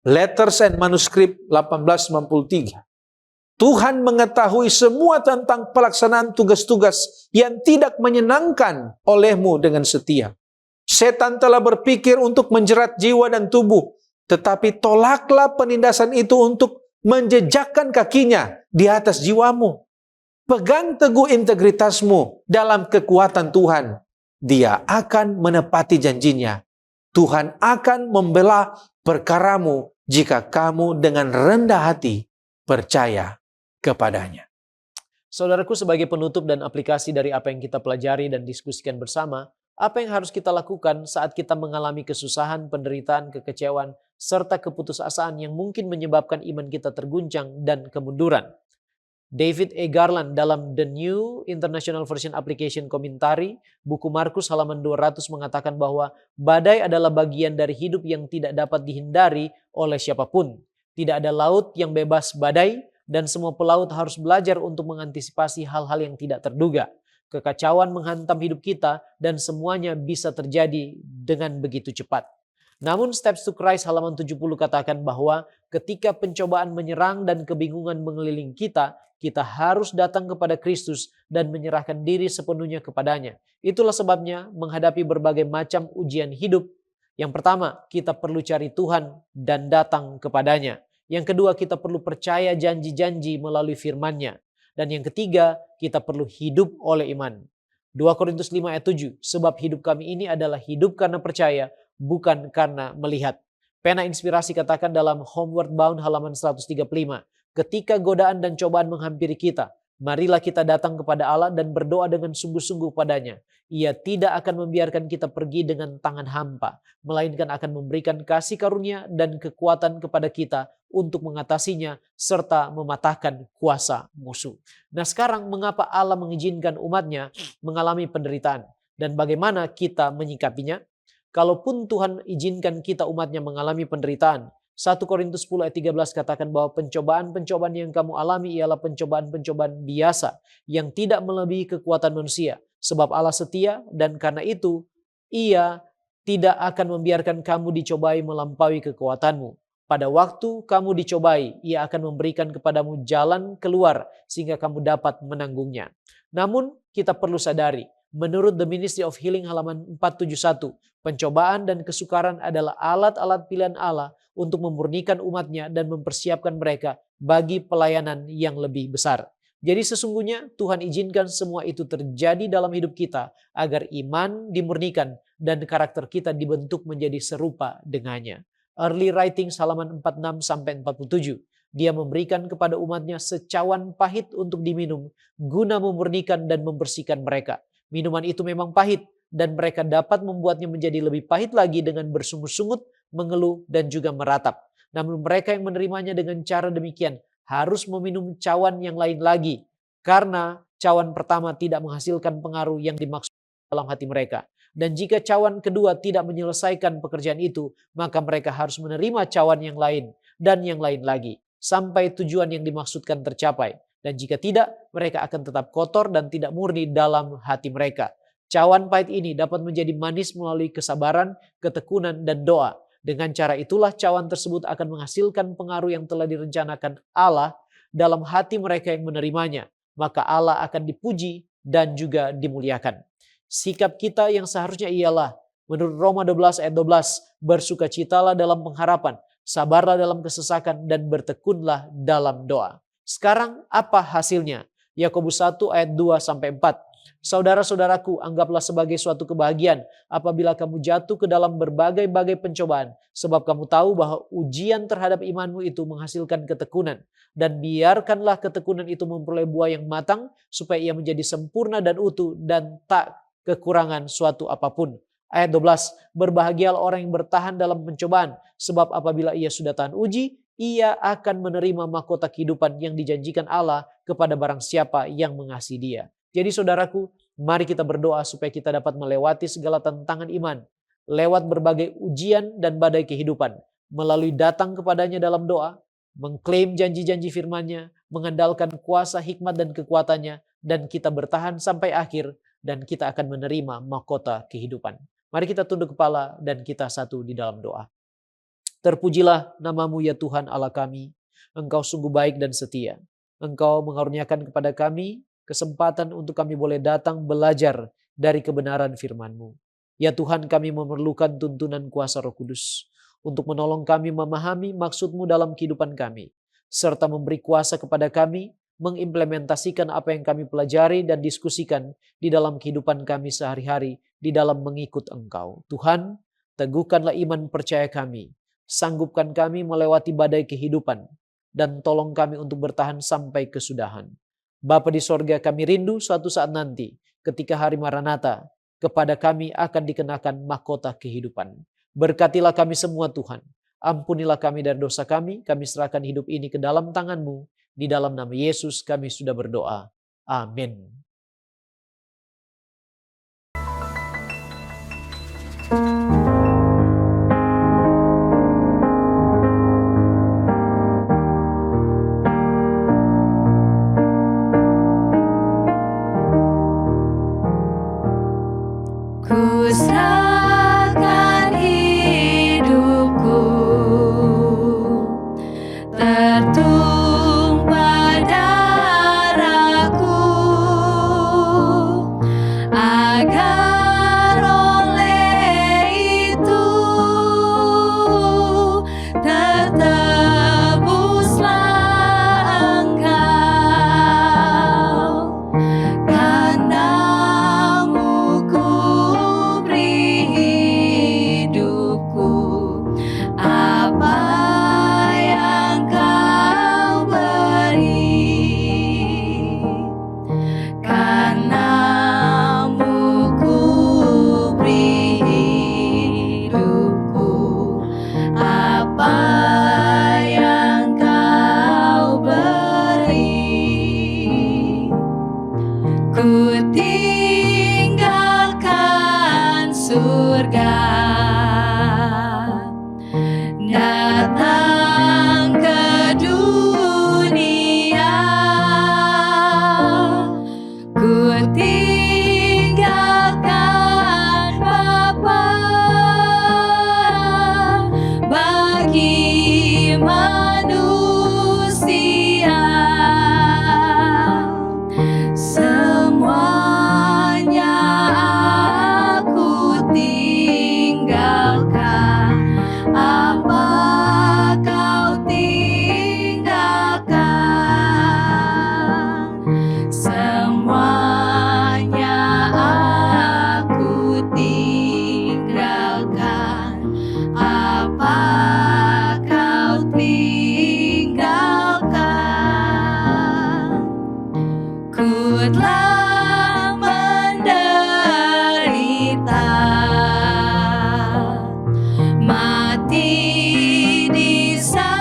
E: Letters and Manuscript 1893. Tuhan mengetahui semua tentang pelaksanaan tugas-tugas yang tidak menyenangkan olehmu dengan setia. Setan telah berpikir untuk menjerat jiwa dan tubuh, tetapi tolaklah penindasan itu untuk menjejakkan kakinya di atas jiwamu. Pegang teguh integritasmu dalam kekuatan Tuhan. Dia akan menepati janjinya. Tuhan akan membela perkaramu jika kamu dengan rendah hati percaya kepadanya.
F: Saudaraku, sebagai penutup dan aplikasi dari apa yang kita pelajari dan diskusikan bersama, apa yang harus kita lakukan saat kita mengalami kesusahan, penderitaan, kekecewaan, serta keputusasaan yang mungkin menyebabkan iman kita terguncang dan kemunduran? David E. Garland dalam The New International Version Application Commentary, buku Markus halaman 200 mengatakan bahwa badai adalah bagian dari hidup yang tidak dapat dihindari oleh siapapun. Tidak ada laut yang bebas badai, dan semua pelaut harus belajar untuk mengantisipasi hal-hal yang tidak terduga. Kekacauan menghantam hidup kita dan semuanya bisa terjadi dengan begitu cepat. Namun Steps to Christ halaman 70 katakan bahwa ketika pencobaan menyerang dan kebingungan mengelilingi kita, kita harus datang kepada Kristus dan menyerahkan diri sepenuhnya kepadanya. Itulah sebabnya menghadapi berbagai macam ujian hidup, yang pertama, kita perlu cari Tuhan dan datang kepadanya. Yang kedua, kita perlu percaya janji-janji melalui firman-Nya. Dan yang ketiga, kita perlu hidup oleh iman. 2 Korintus 5 ayat 7, sebab hidup kami ini adalah hidup karena percaya, bukan karena melihat. Pena Inspirasi katakan dalam Homeward Bound halaman 135, ketika godaan dan cobaan menghampiri kita, marilah kita datang kepada Allah dan berdoa dengan sungguh-sungguh padanya. Ia tidak akan membiarkan kita pergi dengan tangan hampa, melainkan akan memberikan kasih karunia dan kekuatan kepada kita untuk mengatasinya serta mematahkan kuasa musuh. Nah, sekarang mengapa Allah mengizinkan umatnya mengalami penderitaan dan bagaimana kita menyikapinya? Kalaupun Tuhan izinkan kita umatnya mengalami penderitaan, 1 Korintus 10 ayat 13 katakan bahwa pencobaan-pencobaan yang kamu alami ialah pencobaan-pencobaan biasa yang tidak melebihi kekuatan manusia. Sebab Allah setia dan karena itu Ia tidak akan membiarkan kamu dicobai melampaui kekuatanmu. Pada waktu kamu dicobai, Ia akan memberikan kepadamu jalan keluar sehingga kamu dapat menanggungnya. Namun kita perlu sadari, menurut The Ministry of Healing halaman 471, pencobaan dan kesukaran adalah alat-alat pilihan Allah untuk memurnikan umatnya dan mempersiapkan mereka bagi pelayanan yang lebih besar. Jadi sesungguhnya Tuhan izinkan semua itu terjadi dalam hidup kita agar iman dimurnikan dan karakter kita dibentuk menjadi serupa dengannya. Early Writings halaman 46-47. Dia memberikan kepada umatnya secawan pahit untuk diminum guna memurnikan dan membersihkan mereka. Minuman itu memang pahit dan mereka dapat membuatnya menjadi lebih pahit lagi dengan bersungut-sungut, mengeluh, dan juga meratap. Namun mereka yang menerimanya dengan cara demikian harus meminum cawan yang lain lagi, karena cawan pertama tidak menghasilkan pengaruh yang dimaksud dalam hati mereka. Dan jika cawan kedua tidak menyelesaikan pekerjaan itu, maka mereka harus menerima cawan yang lain dan yang lain lagi, sampai tujuan yang dimaksudkan tercapai. Dan jika tidak, mereka akan tetap kotor dan tidak murni dalam hati mereka. Cawan pahit ini dapat menjadi manis melalui kesabaran, ketekunan, dan doa. Dengan cara itulah cawan tersebut akan menghasilkan pengaruh yang telah direncanakan Allah dalam hati mereka yang menerimanya. Maka Allah akan dipuji dan juga dimuliakan. Sikap kita yang seharusnya ialah, menurut Roma 12 ayat 12, bersukacitalah dalam pengharapan, sabarlah dalam kesesakan, dan bertekunlah dalam doa. Sekarang apa hasilnya? Yakobus 1 ayat 2-4. Saudara-saudaraku, anggaplah sebagai suatu kebahagiaan apabila kamu jatuh ke dalam berbagai-bagai pencobaan, sebab kamu tahu bahwa ujian terhadap imanmu itu menghasilkan ketekunan. Dan biarkanlah ketekunan itu memperoleh buah yang matang, supaya ia menjadi sempurna dan utuh dan tak kekurangan suatu apapun. Ayat 12, berbahagialah orang yang bertahan dalam pencobaan, sebab apabila ia sudah tahan uji, ia akan menerima mahkota kehidupan yang dijanjikan Allah kepada barang siapa yang mengasihi Dia. Jadi saudaraku, mari kita berdoa supaya kita dapat melewati segala tantangan iman, lewat berbagai ujian dan badai kehidupan, melalui datang kepadanya dalam doa, mengklaim janji-janji firman-Nya, mengandalkan kuasa hikmat dan kekuatannya, dan kita bertahan sampai akhir, dan kita akan menerima mahkota kehidupan. Mari kita tunduk kepala dan kita satu di dalam doa. Terpujilah nama-Mu ya Tuhan Allah kami, Engkau sungguh baik dan setia. Engkau mengaruniakan kepada kami kesempatan untuk kami boleh datang belajar dari kebenaran firman-Mu. Ya Tuhan, kami memerlukan tuntunan kuasa Roh Kudus untuk menolong kami memahami maksud-Mu dalam kehidupan kami, serta memberi kuasa kepada kami mengimplementasikan apa yang kami pelajari dan diskusikan di dalam kehidupan kami sehari-hari di dalam mengikut Engkau. Tuhan, teguhkanlah iman percaya kami, sanggupkan kami melewati badai kehidupan, dan tolong kami untuk bertahan sampai kesudahan. Bapa di sorga, kami rindu suatu saat nanti, ketika hari Maranatha, kepada kami akan dikenakan mahkota kehidupan. Berkatilah kami semua Tuhan, ampunilah kami dari dosa kami serahkan hidup ini ke dalam tangan-Mu. Di dalam nama Yesus kami sudah berdoa. Amin.
B: Ku serahkan hidupku, tertumpah darahku, agar oleh itu tertebuslah Engkau. Karena-Mu ku beri hidupku, apa yang Kau beri. Karena-Mu ku beri hidupku, apa yang Kau beri. Ku tinggalkan surga, datang ke dunia. Ku tinggalkan Bapa bagi manusia. Semuanya aku tinggalkan, apa Kau tinggalkan. Semuanya aku tinggalkan, apa Kau tinggalkan. Ku telah menderita, mati disalibkan,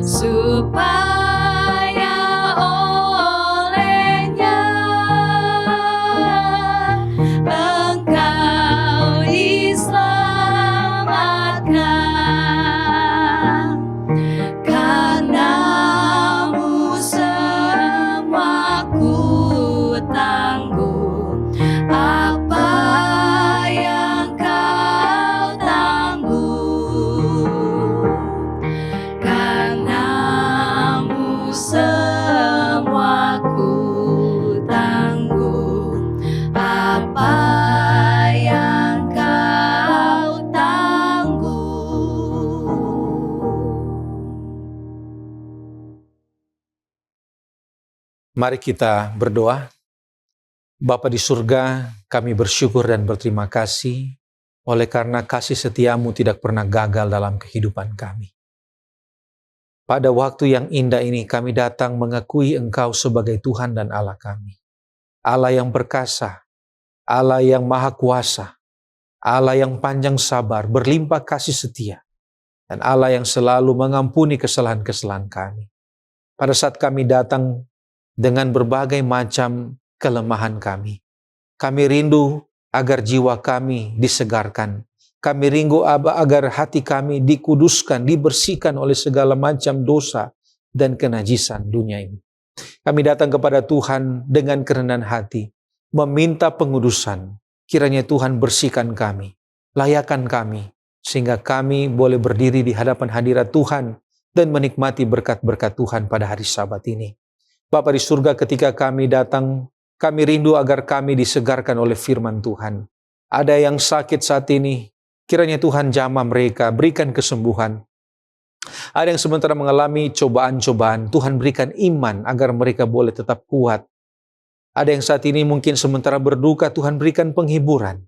B: supaya olehnya Engkau diselamatkan. Karena-Mu semua ku tanggung, apa yang Kau tanggung. Karena-Mu semua ku tanggung, apa yang Kau tanggung.
E: Mari kita berdoa. Bapa di surga, kami bersyukur dan berterima kasih oleh karena kasih setia-Mu tidak pernah gagal dalam kehidupan kami. Pada waktu yang indah ini kami datang mengakui Engkau sebagai Tuhan dan Allah kami. Allah yang perkasa, Allah yang maha kuasa, Allah yang panjang sabar, berlimpah kasih setia, dan Allah yang selalu mengampuni kesalahan-kesalahan kami. Pada saat kami datang dengan berbagai macam kelemahan kami rindu agar jiwa kami disegarkan. Kami rindu agar hati kami dikuduskan, dibersihkan oleh segala macam dosa dan kenajisan dunia ini. Kami datang kepada Tuhan dengan kerendahan hati, meminta pengudusan. Kiranya Tuhan bersihkan kami, layakan kami, sehingga kami boleh berdiri di hadapan hadirat Tuhan dan menikmati berkat-berkat Tuhan pada hari Sabat ini. Bapa di surga, ketika kami datang, kami rindu agar kami disegarkan oleh firman Tuhan. Ada yang sakit saat ini, kiranya Tuhan jamah mereka, berikan kesembuhan. Ada yang sementara mengalami cobaan-cobaan, Tuhan berikan iman agar mereka boleh tetap kuat. Ada yang saat ini mungkin sementara berduka, Tuhan berikan penghiburan.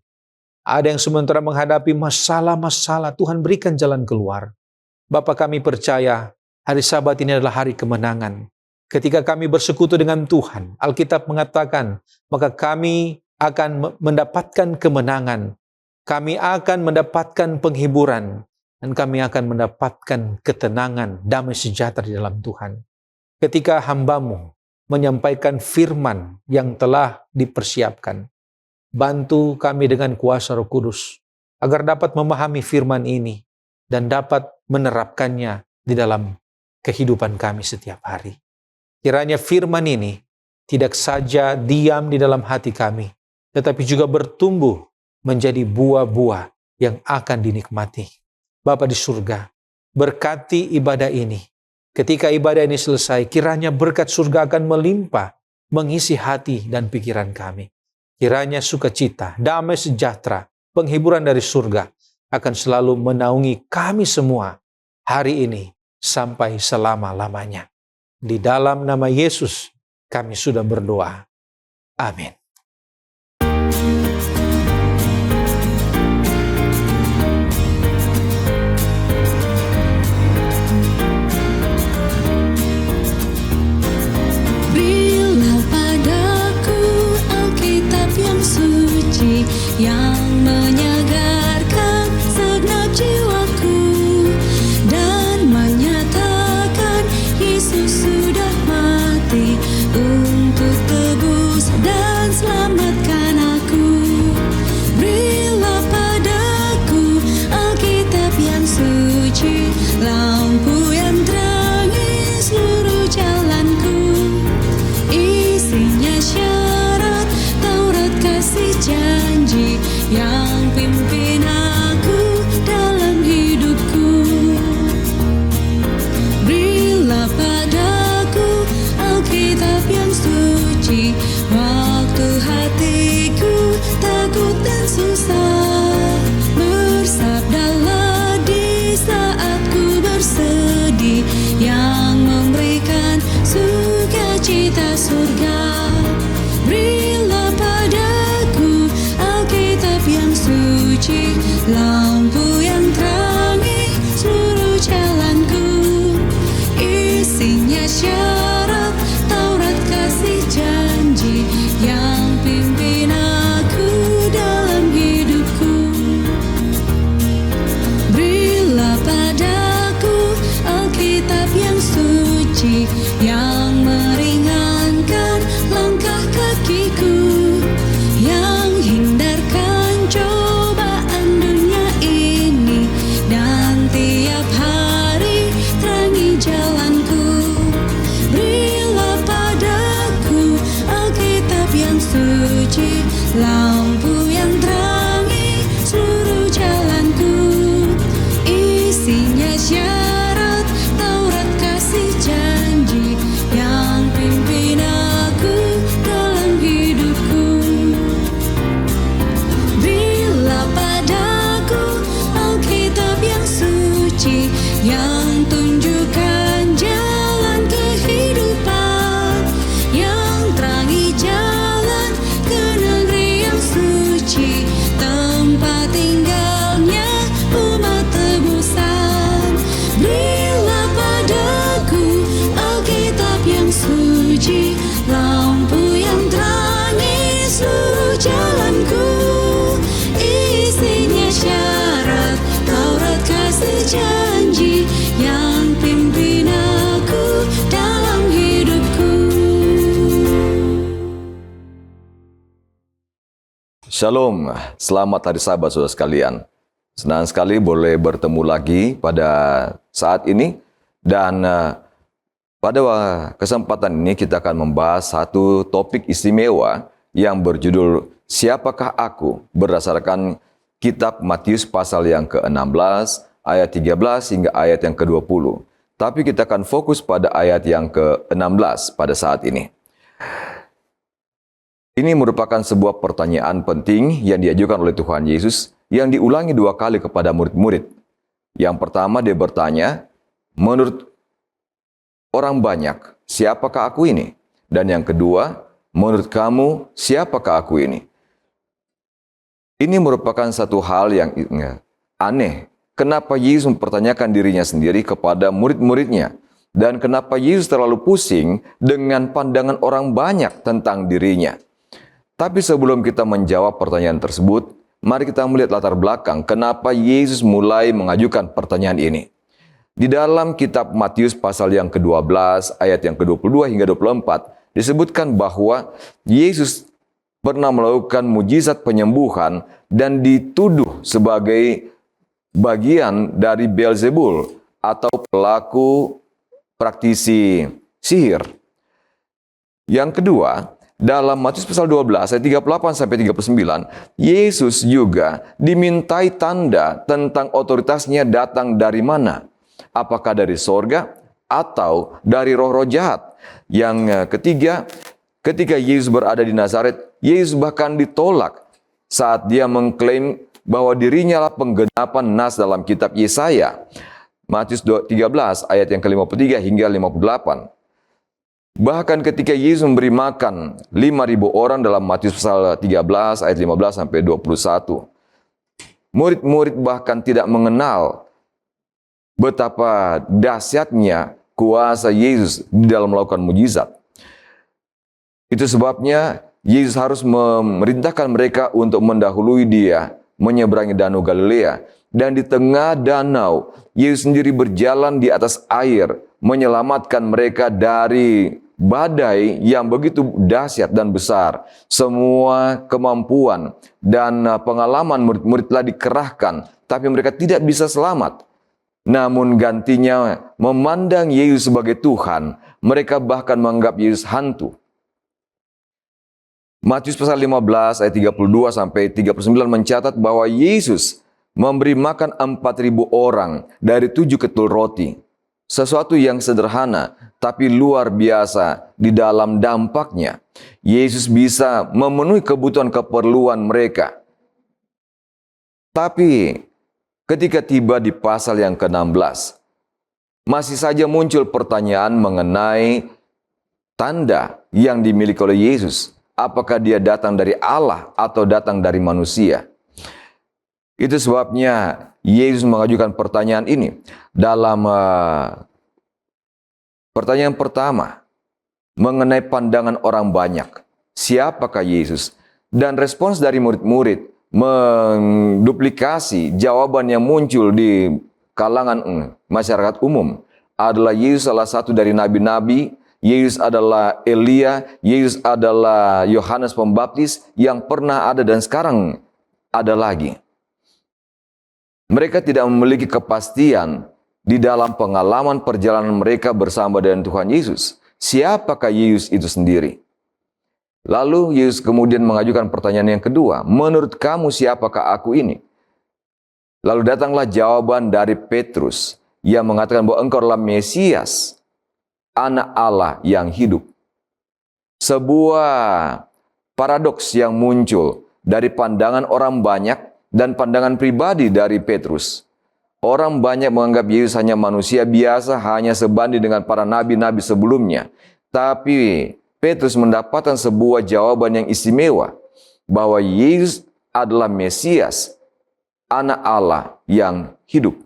E: Ada yang sementara menghadapi masalah-masalah, Tuhan berikan jalan keluar. Bapa, kami percaya hari Sabat ini adalah hari kemenangan. Ketika kami bersekutu dengan Tuhan, Alkitab mengatakan, maka kami akan mendapatkan kemenangan. Kami akan mendapatkan penghiburan. Dan kami akan mendapatkan ketenangan, damai sejahtera di dalam Tuhan. Ketika hamba-Mu menyampaikan firman yang telah dipersiapkan, bantu kami dengan kuasa Roh Kudus, agar dapat memahami firman ini dan dapat menerapkannya di dalam kehidupan kami setiap hari. Kiranya firman ini tidak saja diam di dalam hati kami, tetapi juga bertumbuh menjadi buah-buah yang akan dinikmati. Bapa di surga, berkati ibadah ini. Ketika ibadah ini selesai, kiranya berkat surga akan melimpah, mengisi hati dan pikiran kami. Kiranya sukacita, damai sejahtera, penghiburan dari surga akan selalu menaungi kami semua hari ini sampai selama-lamanya. Di dalam nama Yesus kami sudah berdoa. Amin.
B: Berilah padaku Alkitab yang suci, yang menyegarkan segenap jiwaku dan menyatakan Yesus sudah mati untuk tebus dan selamatkan aku. Berilah padaku Alkitab yang suci, lampu yang terangi seluruh jalanku. Isinya syarat Taurat kasih janji yang pimpin aku dalam hidupku. Berilah padaku Alkitab yang suci, waktu hatiku takut dan susah. Bersabdalah di saat ku bersedih, yang memberikan sukacita surga. Berilah padaku Alkitab yang suci, lampu yang terangi seluruh jalanku. Isinya syarat Taurat kasih janji yang pimpin aku dalam hidupku. Berilah padaku Alkitab yang suci, yang meringankan langkah kakiku, yang hindarkan cobaan dunia ini, dan tiap hari terangi jalanku. Berilah padaku Alkitab yang suci, lampu yang terangi seluruh jalanku. Isinya syarat Taurat kasih janji yang pimpin aku dalam hidupku. Berilah padaku Alkitab yang suci, yang tunjukkan jalan kehidupan, yang terangi jalan ke negeri yang suci, tempat tinggalnya umat tebusan. Berilah padaku Alkitab yang suci, lampu yang terangi seluruh jalanku. Isinya syarat Taurat kasih janji yang pimpin aku dalam hidupku.
G: Shalom, selamat hari Sabat saudara sekalian. Senang sekali boleh bertemu lagi pada saat ini. Dan pada kesempatan ini kita akan membahas satu topik istimewa yang berjudul Siapakah Aku? Berdasarkan kitab Matius pasal yang ke-16, ayat 13 hingga ayat yang ke-20. Tapi kita akan fokus pada ayat yang ke-16 pada saat ini. Ini merupakan sebuah pertanyaan penting yang diajukan oleh Tuhan Yesus yang diulangi 2 kali kepada murid-murid. Yang pertama dia bertanya, menurut orang banyak, siapakah aku ini? Dan yang kedua, menurut kamu siapakah aku ini? Ini merupakan satu hal yang aneh. Kenapa Yesus mempertanyakan dirinya sendiri kepada murid-muridnya? Dan kenapa Yesus terlalu pusing dengan pandangan orang banyak tentang dirinya? Tapi sebelum kita menjawab pertanyaan tersebut, mari kita melihat latar belakang kenapa Yesus mulai mengajukan pertanyaan ini. Di dalam kitab Matius pasal yang ke-12 ayat yang ke-22 hingga 24 disebutkan bahwa Yesus pernah melakukan mujizat penyembuhan dan dituduh sebagai bagian dari Beelzebul atau pelaku praktisi sihir. Yang kedua, dalam Matius pasal 12 ayat 38 sampai 39, Yesus juga dimintai tanda tentang otoritasnya datang dari mana. Apakah dari sorga atau dari roh-roh jahat? Yang ketiga, ketika Yesus berada di Nazaret, Yesus bahkan ditolak saat dia mengklaim bahwa dirinya lah penggenapan nas dalam kitab Yesaya. Matius 13 ayat yang ke-53 hingga 58. Bahkan ketika Yesus memberi makan 5.000 orang dalam Matius pasal 13 ayat 15 sampai 21. Murid-murid bahkan tidak mengenal betapa dahsyatnya kuasa Yesus di dalam melakukan mujizat. Itu sebabnya Yesus harus memerintahkan mereka untuk mendahului dia menyeberangi danau Galilea. Dan di tengah danau, Yesus sendiri berjalan di atas air, menyelamatkan mereka dari badai yang begitu dahsyat dan besar. Semua kemampuan dan pengalaman murid-murid telah dikerahkan, tapi mereka tidak bisa selamat. Namun gantinya memandang Yesus sebagai Tuhan, mereka bahkan menganggap Yesus hantu. Matius pasal 15 ayat 32 sampai 39 mencatat bahwa Yesus memberi makan 4.000 orang dari 7 ketul roti. Sesuatu yang sederhana tapi luar biasa di dalam dampaknya. Yesus bisa memenuhi kebutuhan keperluan mereka. Tapi ketika tiba di pasal yang ke-16, masih saja muncul pertanyaan mengenai tanda yang dimiliki oleh Yesus. Apakah dia datang dari Allah atau datang dari manusia? Itu sebabnya Yesus mengajukan pertanyaan ini. Dalam pertanyaan pertama, mengenai pandangan orang banyak. Siapakah Yesus? Dan respons dari murid-murid menduplikasi jawaban yang muncul di kalangan masyarakat umum. Adalah Yesus salah satu dari nabi-nabi, Yesus adalah Elia, Yesus adalah Yohanes Pembaptis yang pernah ada dan sekarang ada lagi. Mereka tidak memiliki kepastian di dalam pengalaman perjalanan mereka bersama dengan Tuhan Yesus. Siapakah Yesus itu sendiri? Lalu Yesus kemudian mengajukan pertanyaan yang kedua, menurut kamu siapakah aku ini? Lalu datanglah jawaban dari Petrus yang mengatakan bahwa engkau adalah Mesias, Anak Allah yang hidup. Sebuah paradoks yang muncul dari pandangan orang banyak dan pandangan pribadi dari Petrus. Orang banyak menganggap Yesus hanya manusia biasa, hanya sebanding dengan para nabi-nabi sebelumnya. Tapi Petrus mendapatkan sebuah jawaban yang istimewa, bahwa Yesus adalah Mesias, Anak Allah yang hidup.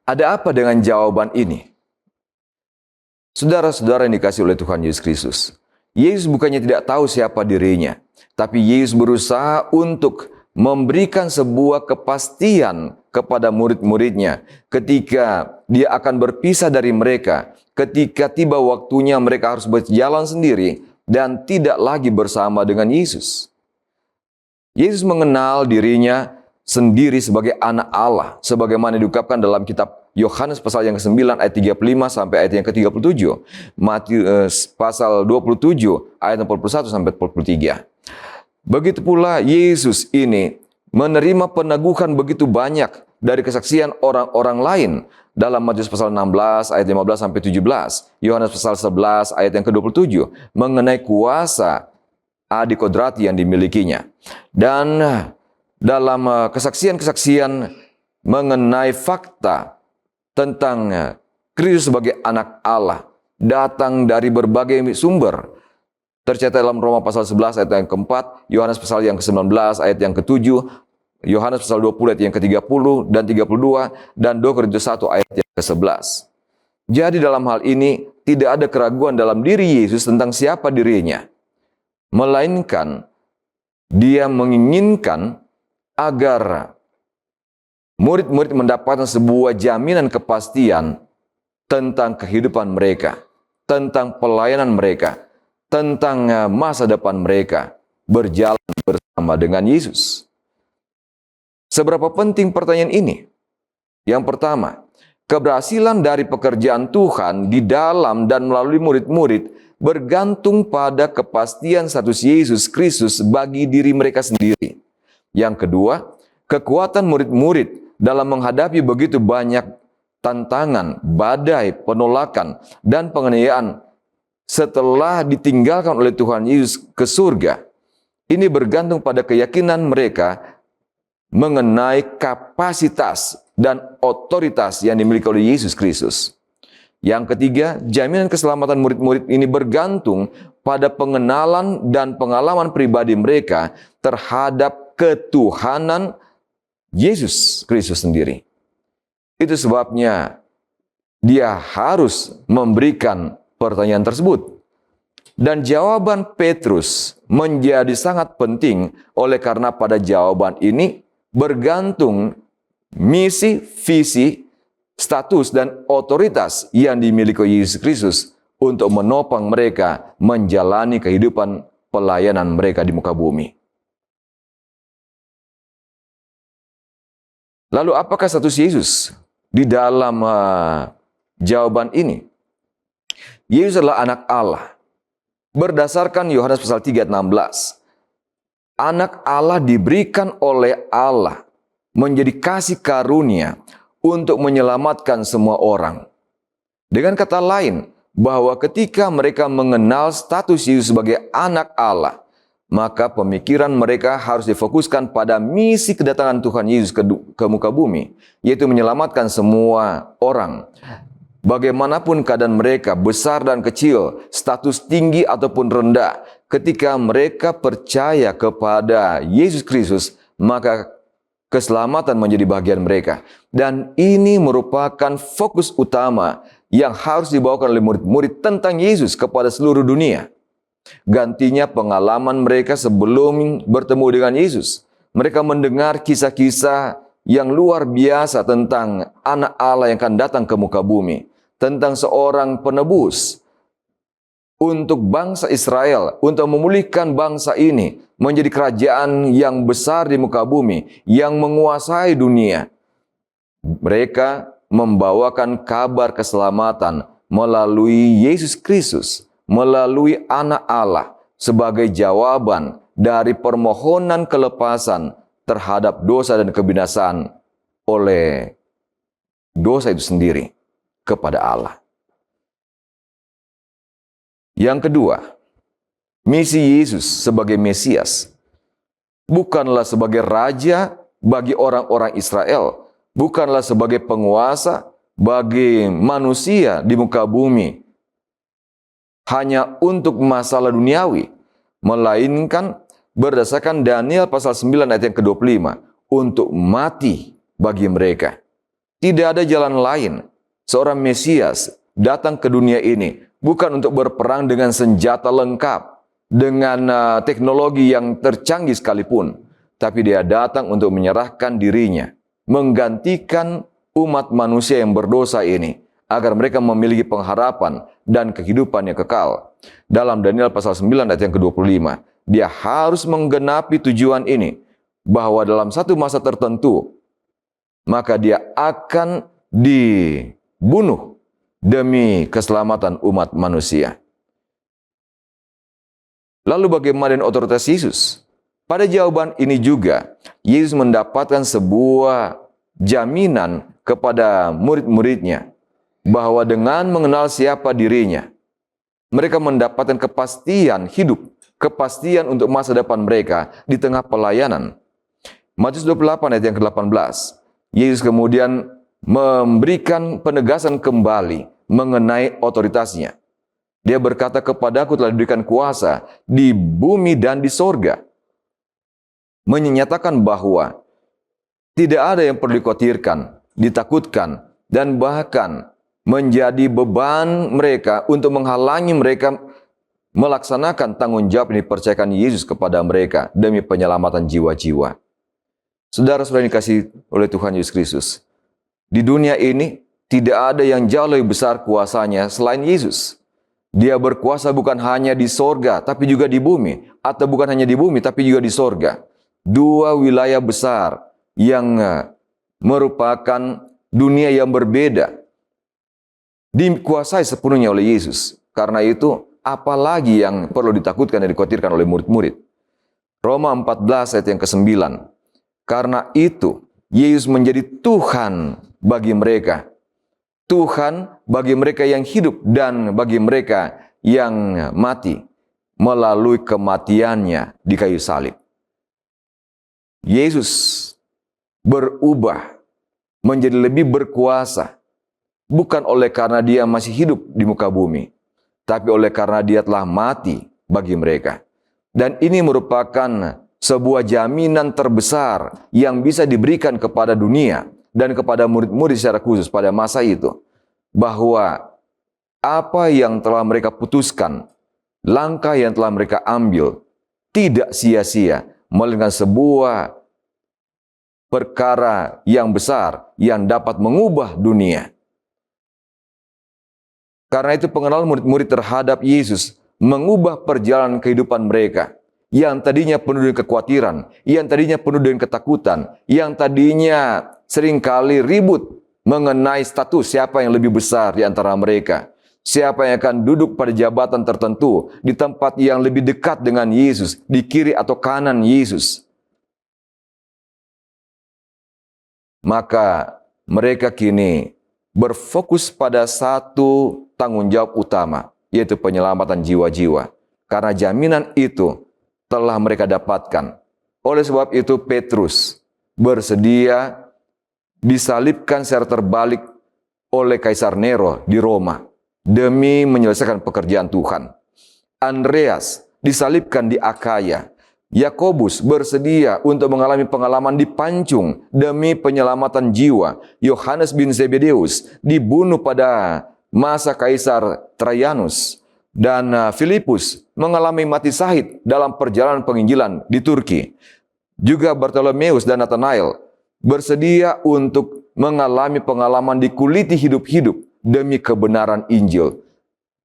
G: Ada apa dengan jawaban ini? Saudara-saudara yang dikasihi oleh Tuhan Yesus Kristus, Yesus bukannya tidak tahu siapa dirinya, tapi Yesus berusaha untuk memberikan sebuah kepastian kepada murid-muridnya ketika dia akan berpisah dari mereka, ketika tiba waktunya mereka harus berjalan sendiri dan tidak lagi bersama dengan Yesus. Yesus mengenal dirinya sendiri sebagai anak Allah, sebagaimana diungkapkan dalam kitab Yohanes pasal yang ke-9 ayat 35 sampai ayat yang ke-37. Matius pasal 27 ayat 41 sampai 43. Begitu pula Yesus ini menerima peneguhan begitu banyak dari kesaksian orang-orang lain dalam Matius pasal 16 ayat 15 sampai 17, Yohanes pasal 11 ayat yang ke-27 mengenai kuasa adikodrati yang dimilikinya. Dan dalam kesaksian-kesaksian mengenai fakta tentang Kristus sebagai anak Allah datang dari berbagai sumber. tercatat dalam Roma pasal 11 ayat yang keempat, Yohanes pasal yang ke-19 ayat yang ke-7, Yohanes pasal 20 ayat yang ke-30 dan 32, dan 2 Korintus 1 ayat yang ke-11. Jadi dalam hal ini tidak ada keraguan dalam diri Yesus tentang siapa dirinya, melainkan dia menginginkan agar murid-murid mendapatkan sebuah jaminan kepastian tentang kehidupan mereka, tentang pelayanan mereka, tentang masa depan mereka berjalan bersama dengan Yesus. Seberapa penting pertanyaan ini? Yang pertama, keberhasilan dari pekerjaan Tuhan di dalam dan melalui murid-murid bergantung pada kepastian status Yesus Kristus bagi diri mereka sendiri. Yang kedua, kekuatan murid-murid dalam menghadapi begitu banyak tantangan, badai, penolakan, dan penganiayaan setelah ditinggalkan oleh Tuhan Yesus ke surga. Ini bergantung pada keyakinan mereka mengenai kapasitas dan otoritas yang dimiliki oleh Yesus Kristus. Yang ketiga, jaminan keselamatan murid-murid ini bergantung pada pengenalan dan pengalaman pribadi mereka terhadap ketuhanan Yesus Kristus sendiri. Itu sebabnya dia harus memberikan pertanyaan tersebut. Dan jawaban Petrus menjadi sangat penting oleh karena pada jawaban ini bergantung misi, visi, status, dan otoritas yang dimiliki Yesus Kristus untuk menopang mereka menjalani kehidupan pelayanan mereka di muka bumi. Lalu apakah status Yesus di dalam jawaban ini? Yesus adalah anak Allah. Berdasarkan Yohanes pasal 3 ayat 16. Anak Allah diberikan oleh Allah menjadi kasih karunia untuk menyelamatkan semua orang. Dengan kata lain, bahwa ketika mereka mengenal status Yesus sebagai anak Allah, maka pemikiran mereka harus difokuskan pada misi kedatangan Tuhan Yesus ke muka bumi, yaitu menyelamatkan semua orang. Bagaimanapun keadaan mereka, besar dan kecil, status tinggi ataupun rendah, ketika mereka percaya kepada Yesus Kristus, maka keselamatan menjadi bagian mereka. Dan ini merupakan fokus utama yang harus dibawakan oleh murid-murid tentang Yesus kepada seluruh dunia. Gantinya pengalaman mereka sebelum bertemu dengan Yesus. Mereka mendengar kisah-kisah yang luar biasa tentang anak Allah yang akan datang ke muka bumi. Tentang seorang penebus untuk bangsa Israel, untuk memulihkan bangsa ini menjadi kerajaan yang besar di muka bumi, yang menguasai dunia. Mereka membawakan kabar keselamatan melalui Yesus Kristus, melalui anak Allah, sebagai jawaban dari permohonan kelepasan terhadap dosa dan kebinasaan oleh dosa itu sendiri kepada Allah. Yang kedua, misi Yesus sebagai Mesias bukanlah sebagai raja bagi orang-orang Israel, bukanlah sebagai penguasa bagi manusia di muka bumi hanya untuk masalah duniawi, melainkan berdasarkan Daniel pasal 9 ayat yang ke-25 untuk mati bagi mereka. Tidak ada jalan lain. Seorang Mesias datang ke dunia ini bukan untuk berperang dengan senjata lengkap, dengan teknologi yang tercanggih sekalipun, tapi dia datang untuk menyerahkan dirinya, menggantikan umat manusia yang berdosa ini, agar mereka memiliki pengharapan dan kehidupan yang kekal. Dalam Daniel pasal 9 ayat yang ke-25, dia harus menggenapi tujuan ini, bahwa dalam satu masa tertentu, maka dia akan dibunuh demi keselamatan umat manusia. Lalu bagaimana dengan otoritas Yesus? Pada jawaban ini juga, Yesus mendapatkan sebuah jaminan kepada murid-muridnya, bahwa dengan mengenal siapa dirinya, mereka mendapatkan kepastian hidup, kepastian untuk masa depan mereka di tengah pelayanan. Matius 28 ayat yang ke-18, Yesus kemudian memberikan penegasan kembali mengenai otoritasnya. Dia berkata, kepadaku telah diberikan kuasa di bumi dan di sorga. Menyatakan bahwa tidak ada yang perlu dikhawatirkan, ditakutkan, dan bahkan menjadi beban mereka untuk menghalangi mereka melaksanakan tanggung jawab yang dipercayakan Yesus kepada mereka demi penyelamatan jiwa-jiwa. Saudara-saudara yang dikasihi oleh Tuhan Yesus Kristus, di dunia ini tidak ada yang jauh lebih besar kuasanya selain Yesus. Dia berkuasa bukan hanya di sorga, tapi juga di bumi. Atau bukan hanya di bumi, tapi juga di sorga. Dua wilayah besar yang merupakan dunia yang berbeda. Dikuasai sepenuhnya oleh Yesus. Karena itu, apalagi yang perlu ditakutkan dan dikhawatirkan oleh murid-murid. Roma 14 ayat yang ke-9. Karena itu, Yesus menjadi Tuhan bagi mereka. Tuhan bagi mereka yang hidup dan bagi mereka yang mati melalui kematiannya di kayu salib. Yesus berubah menjadi lebih berkuasa bukan oleh karena dia masih hidup di muka bumi, tapi oleh karena dia telah mati bagi mereka. Dan ini merupakan sebuah jaminan terbesar yang bisa diberikan kepada dunia dan kepada murid-murid secara khusus pada masa itu, bahwa apa yang telah mereka putuskan, langkah yang telah mereka ambil, tidak sia-sia, melainkan sebuah perkara yang besar yang dapat mengubah dunia. Karena itu pengenalan murid-murid terhadap Yesus mengubah perjalanan kehidupan mereka. Yang tadinya penuh dengan kekhawatiran, yang tadinya penuh dengan ketakutan, yang tadinya seringkali ribut mengenai status siapa yang lebih besar di antara mereka. Siapa yang akan duduk pada jabatan tertentu di tempat yang lebih dekat dengan Yesus, di kiri atau kanan Yesus. Maka mereka kini berfokus pada satu tanggung jawab utama, yaitu penyelamatan jiwa-jiwa. Karena jaminan itu telah mereka dapatkan. Oleh sebab itu Petrus bersedia disalibkan secara terbalik oleh Kaisar Nero di Roma demi menyelesaikan pekerjaan Tuhan. Andreas disalibkan di Akaya. Yakobus bersedia untuk mengalami pengalaman dipancung demi penyelamatan jiwa. Yohanes bin Zebedeus dibunuh pada masa Kaisar Trajanus. Dan Filipus mengalami mati syahid dalam perjalanan penginjilan di Turki. Juga Bartolomeus dan Nathanael bersedia untuk mengalami pengalaman dikuliti hidup-hidup demi kebenaran Injil.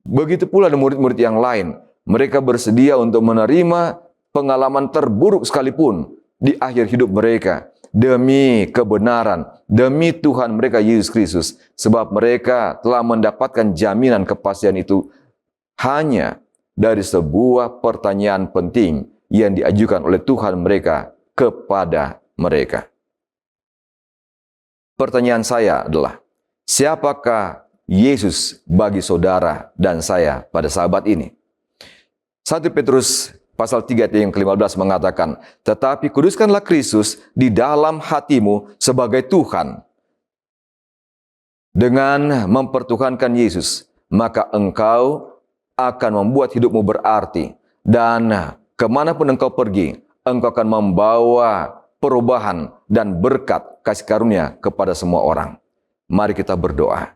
G: Begitu pula dengan murid-murid yang lain. Mereka bersedia untuk menerima pengalaman terburuk sekalipun di akhir hidup mereka demi kebenaran, demi Tuhan mereka Yesus Kristus. Sebab mereka telah mendapatkan jaminan kepastian itu hanya dari sebuah pertanyaan penting yang diajukan oleh Tuhan mereka kepada mereka. Pertanyaan saya adalah, siapakah Yesus bagi saudara dan saya pada sahabat ini? 1 Petrus pasal 3 ayat yang ke-15 mengatakan, tetapi kuduskanlah Kristus di dalam hatimu sebagai Tuhan. Dengan mempertuhankan Yesus, maka engkau akan membuat hidupmu berarti. Dan kemanapun engkau pergi, engkau akan membawa perubahan dan berkat kasih karunia kepada semua orang. Mari kita berdoa.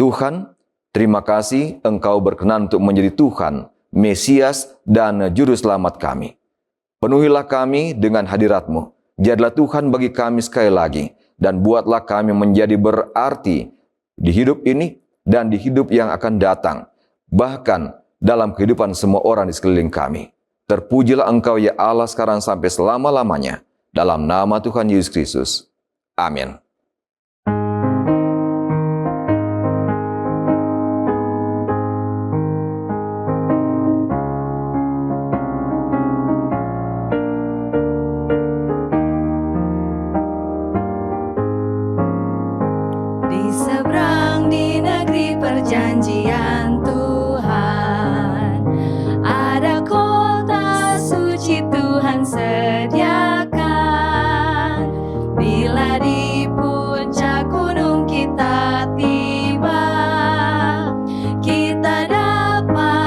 G: Tuhan, terima kasih engkau berkenan untuk menjadi Tuhan, Mesias, dan Juru Selamat kami. Penuhilah kami dengan hadirat-Mu. Jadilah Tuhan bagi kami sekali lagi. Dan buatlah kami menjadi berarti di hidup ini dan di hidup yang akan datang. Bahkan dalam kehidupan semua orang di sekeliling kami. Terpujilah Engkau ya Allah sekarang sampai selama-lamanya. Dalam nama Tuhan Yesus Kristus. Amin.
B: Di seberang di negeri perjanjian Tuhan, ada kota suci Tuhan sediakan. Bila di puncak gunung kita tiba, kita dapat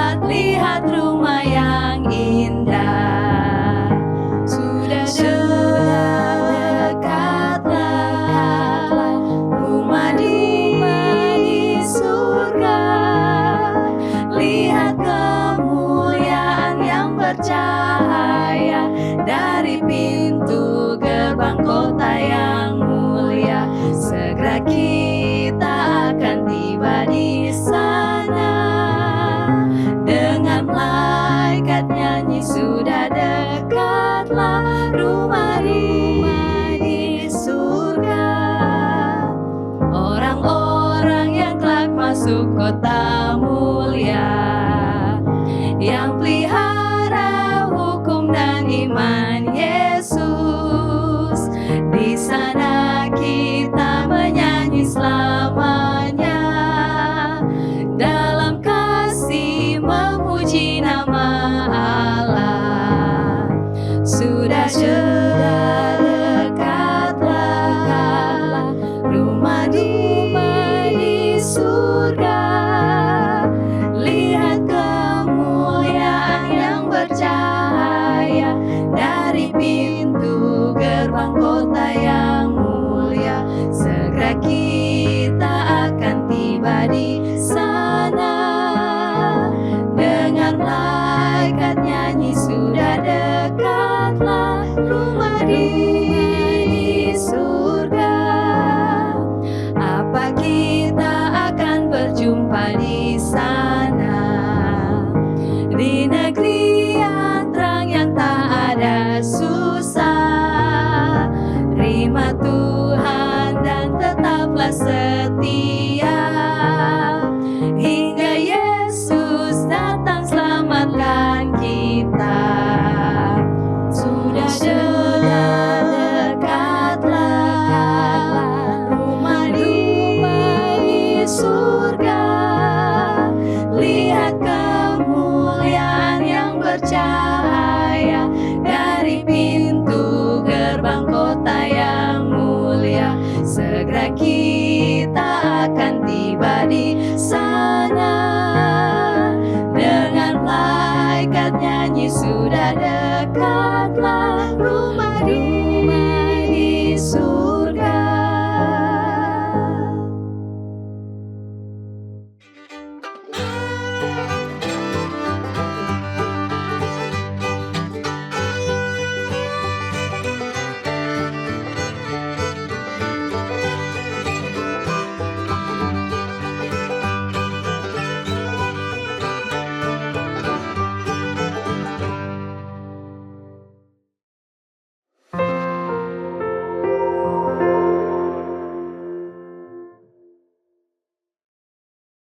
B: segera kita akan tiba di sana. Dengan malaikat nyanyi sudah dekatlah rumah di surga. Orang-orang yang kelak masuk kota mulia, yang pelihara hukum dan iman Yesus. Di sana kita menyanyi selamanya, dalam kasih memuji nama Allah. Sudah dekatlah rumah di surga. Lihat kemuliaan yang bercahaya dari pintu gerbang kota yang mulia. Segera kita